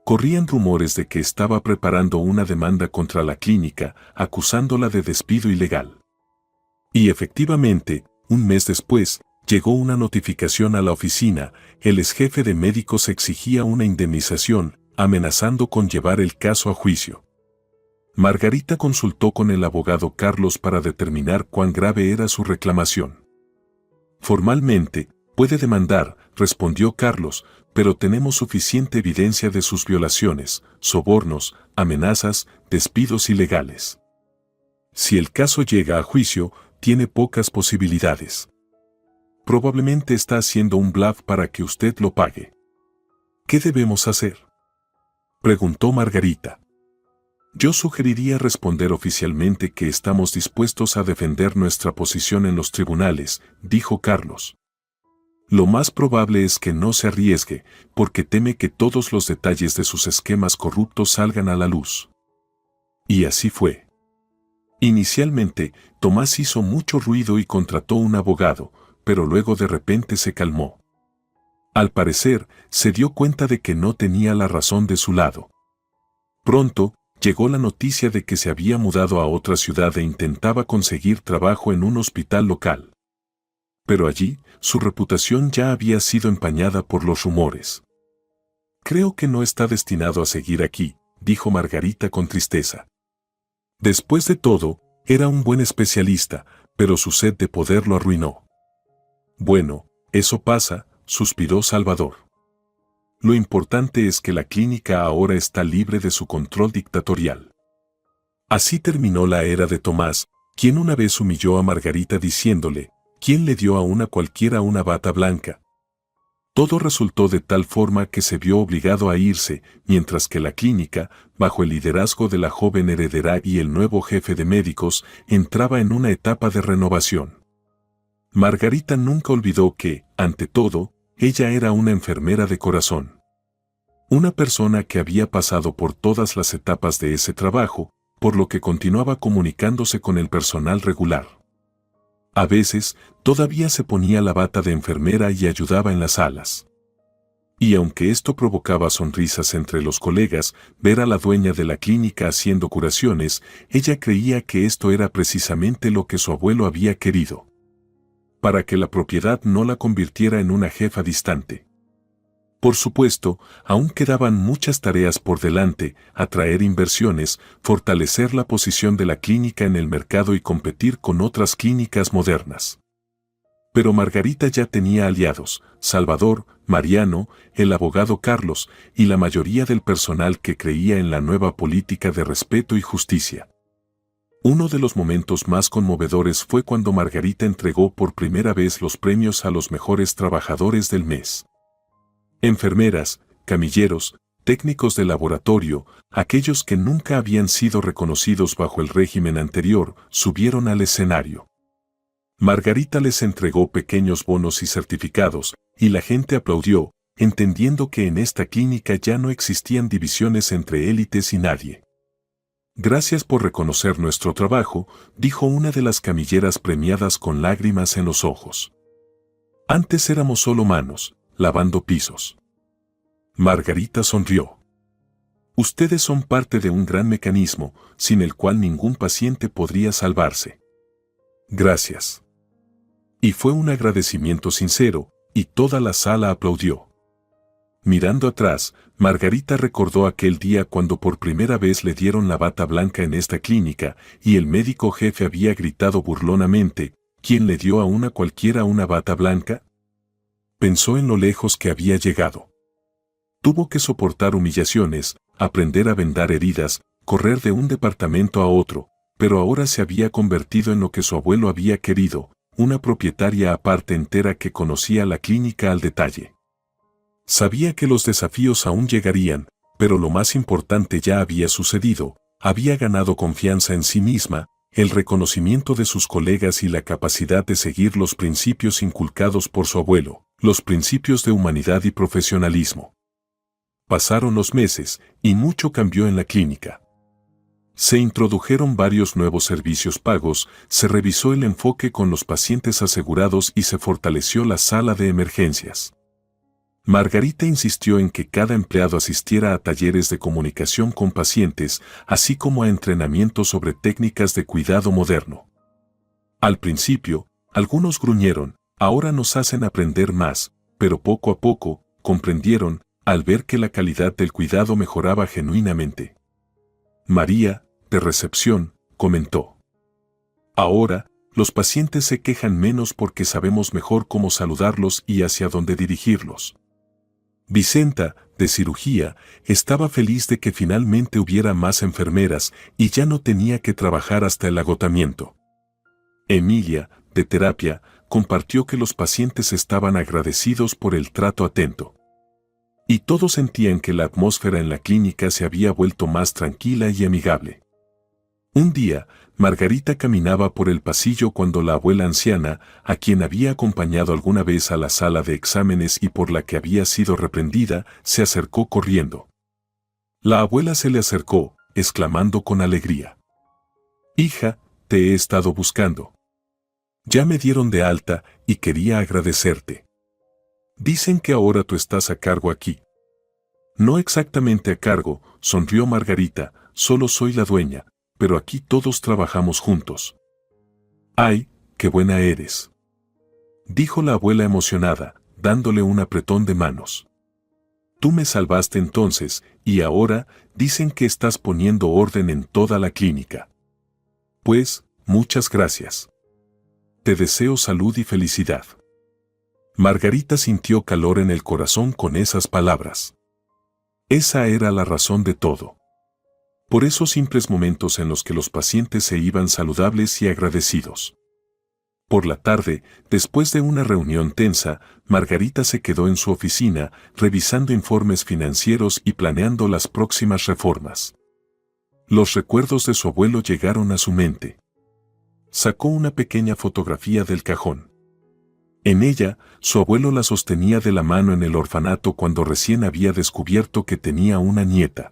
Corrían rumores de que estaba preparando una demanda contra la clínica, acusándola de despido ilegal. Y efectivamente, un mes después, llegó una notificación a la oficina: el exjefe de médicos exigía una indemnización, amenazando con llevar el caso a juicio. Margarita consultó con el abogado Carlos para determinar cuán grave era su reclamación. Formalmente, puede demandar, respondió Carlos, pero tenemos suficiente evidencia de sus violaciones, sobornos, amenazas, despidos ilegales. Si el caso llega a juicio, tiene pocas posibilidades. Probablemente está haciendo un bluff para que usted lo pague. ¿Qué debemos hacer?, preguntó Margarita. Yo sugeriría responder oficialmente que estamos dispuestos a defender nuestra posición en los tribunales, dijo Carlos. Lo más probable es que no se arriesgue, porque teme que todos los detalles de sus esquemas corruptos salgan a la luz. Y así fue. Inicialmente, Tomás hizo mucho ruido y contrató un abogado, pero luego de repente se calmó. Al parecer, se dio cuenta de que no tenía la razón de su lado. Pronto, llegó la noticia de que se había mudado a otra ciudad e intentaba conseguir trabajo en un hospital local. Pero allí, su reputación ya había sido empañada por los rumores. Creo que no está destinado a seguir aquí, dijo Margarita con tristeza. Después de todo, era un buen especialista, pero su sed de poder lo arruinó. Bueno, eso pasa, suspiró Salvador. Lo importante es que la clínica ahora está libre de su control dictatorial. Así terminó la era de Tomás, quien una vez humilló a Margarita diciéndole: ¿quién le dio a una cualquiera una bata blanca? Todo resultó de tal forma que se vio obligado a irse, mientras que la clínica, bajo el liderazgo de la joven heredera y el nuevo jefe de médicos, entraba en una etapa de renovación. Margarita nunca olvidó que, ante todo, ella era una enfermera de corazón. Una persona que había pasado por todas las etapas de ese trabajo, por lo que continuaba comunicándose con el personal regular. A veces, todavía se ponía la bata de enfermera y ayudaba en las salas. Y aunque esto provocaba sonrisas entre los colegas, ver a la dueña de la clínica haciendo curaciones, ella creía que esto era precisamente lo que su abuelo había querido. Para que la propiedad no la convirtiera en una jefa distante. Por supuesto, aún quedaban muchas tareas por delante: atraer inversiones, fortalecer la posición de la clínica en el mercado y competir con otras clínicas modernas. Pero Margarita ya tenía aliados: Salvador, Mariano, el abogado Carlos y la mayoría del personal que creía en la nueva política de respeto y justicia. Uno de los momentos más conmovedores fue cuando Margarita entregó por primera vez los premios a los mejores trabajadores del mes. Enfermeras, camilleros, técnicos de laboratorio, aquellos que nunca habían sido reconocidos bajo el régimen anterior, subieron al escenario. Margarita les entregó pequeños bonos y certificados, y la gente aplaudió, entendiendo que en esta clínica ya no existían divisiones entre élites y nadie. Gracias por reconocer nuestro trabajo, dijo una de las camilleras premiadas con lágrimas en los ojos. Antes éramos solo manos, lavando pisos. Margarita sonrió. Ustedes son parte de un gran mecanismo, sin el cual ningún paciente podría salvarse. Gracias. Y fue un agradecimiento sincero, y toda la sala aplaudió. Mirando atrás, Margarita recordó aquel día cuando por primera vez le dieron la bata blanca en esta clínica, y el médico jefe había gritado burlonamente: ¿quién le dio a una cualquiera una bata blanca? Pensó en lo lejos que había llegado. Tuvo que soportar humillaciones, aprender a vendar heridas, correr de un departamento a otro, pero ahora se había convertido en lo que su abuelo había querido: una propietaria aparte entera que conocía la clínica al detalle. Sabía que los desafíos aún llegarían, pero lo más importante ya había sucedido: había ganado confianza en sí misma, el reconocimiento de sus colegas y la capacidad de seguir los principios inculcados por su abuelo, los principios de humanidad y profesionalismo. Pasaron los meses, y mucho cambió en la clínica. Se introdujeron varios nuevos servicios pagos, se revisó el enfoque con los pacientes asegurados y se fortaleció la sala de emergencias. Margarita insistió en que cada empleado asistiera a talleres de comunicación con pacientes, así como a entrenamiento sobre técnicas de cuidado moderno. Al principio, algunos gruñeron: ahora nos hacen aprender más, pero poco a poco, comprendieron, al ver que la calidad del cuidado mejoraba genuinamente. María, de recepción, comentó: ahora, los pacientes se quejan menos porque sabemos mejor cómo saludarlos y hacia dónde dirigirlos. Vicenta, de cirugía, estaba feliz de que finalmente hubiera más enfermeras y ya no tenía que trabajar hasta el agotamiento. Emilia, de terapia, compartió que los pacientes estaban agradecidos por el trato atento. Y todos sentían que la atmósfera en la clínica se había vuelto más tranquila y amigable. Un día, Margarita caminaba por el pasillo cuando la abuela anciana, a quien había acompañado alguna vez a la sala de exámenes y por la que había sido reprendida, se acercó corriendo. La abuela se le acercó, exclamando con alegría: hija, te he estado buscando. Ya me dieron de alta y quería agradecerte. Dicen que ahora tú estás a cargo aquí. No exactamente a cargo, sonrió Margarita, solo soy la dueña, pero aquí todos trabajamos juntos. ¡Ay, qué buena eres!, dijo la abuela emocionada, dándole un apretón de manos. Tú me salvaste entonces, y ahora dicen que estás poniendo orden en toda la clínica. Pues, muchas gracias. Te deseo salud y felicidad. Margarita sintió calor en el corazón con esas palabras. Esa era la razón de todo. Por esos simples momentos en los que los pacientes se iban saludables y agradecidos. Por la tarde, después de una reunión tensa, Margarita se quedó en su oficina, revisando informes financieros y planeando las próximas reformas. Los recuerdos de su abuelo llegaron a su mente. Sacó una pequeña fotografía del cajón. En ella, su abuelo la sostenía de la mano en el orfanato cuando recién había descubierto que tenía una nieta.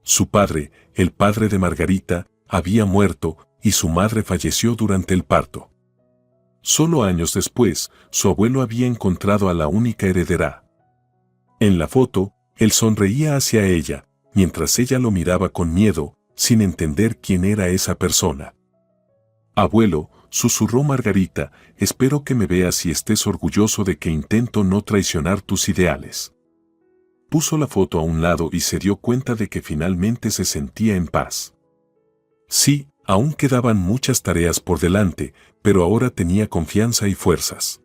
Su padre, el padre de Margarita, había muerto, y su madre falleció durante el parto. Solo años después, su abuelo había encontrado a la única heredera. En la foto, él sonreía hacia ella, mientras ella lo miraba con miedo, sin entender quién era esa persona. «Abuelo», susurró Margarita, «espero que me veas y estés orgulloso de que intento no traicionar tus ideales». Puso la foto a un lado y se dio cuenta de que finalmente se sentía en paz. Sí, aún quedaban muchas tareas por delante, pero ahora tenía confianza y fuerzas.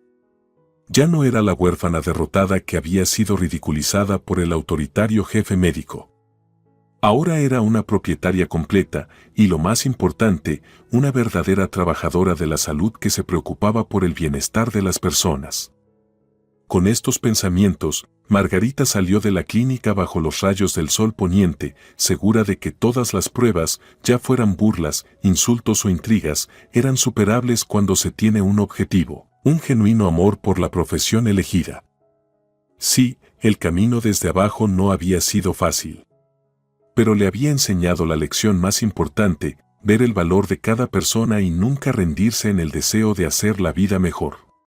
Ya no era la huérfana derrotada que había sido ridiculizada por el autoritario jefe médico. Ahora era una propietaria completa y, lo más importante, una verdadera trabajadora de la salud que se preocupaba por el bienestar de las personas. Con estos pensamientos, Margarita salió de la clínica bajo los rayos del sol poniente, segura de que todas las pruebas, ya fueran burlas, insultos o intrigas, eran superables cuando se tiene un objetivo, un genuino amor por la profesión elegida. Sí, el camino desde abajo no había sido fácil. Pero le había enseñado la lección más importante, ver el valor de cada persona y nunca rendirse en el deseo de hacer la vida mejor.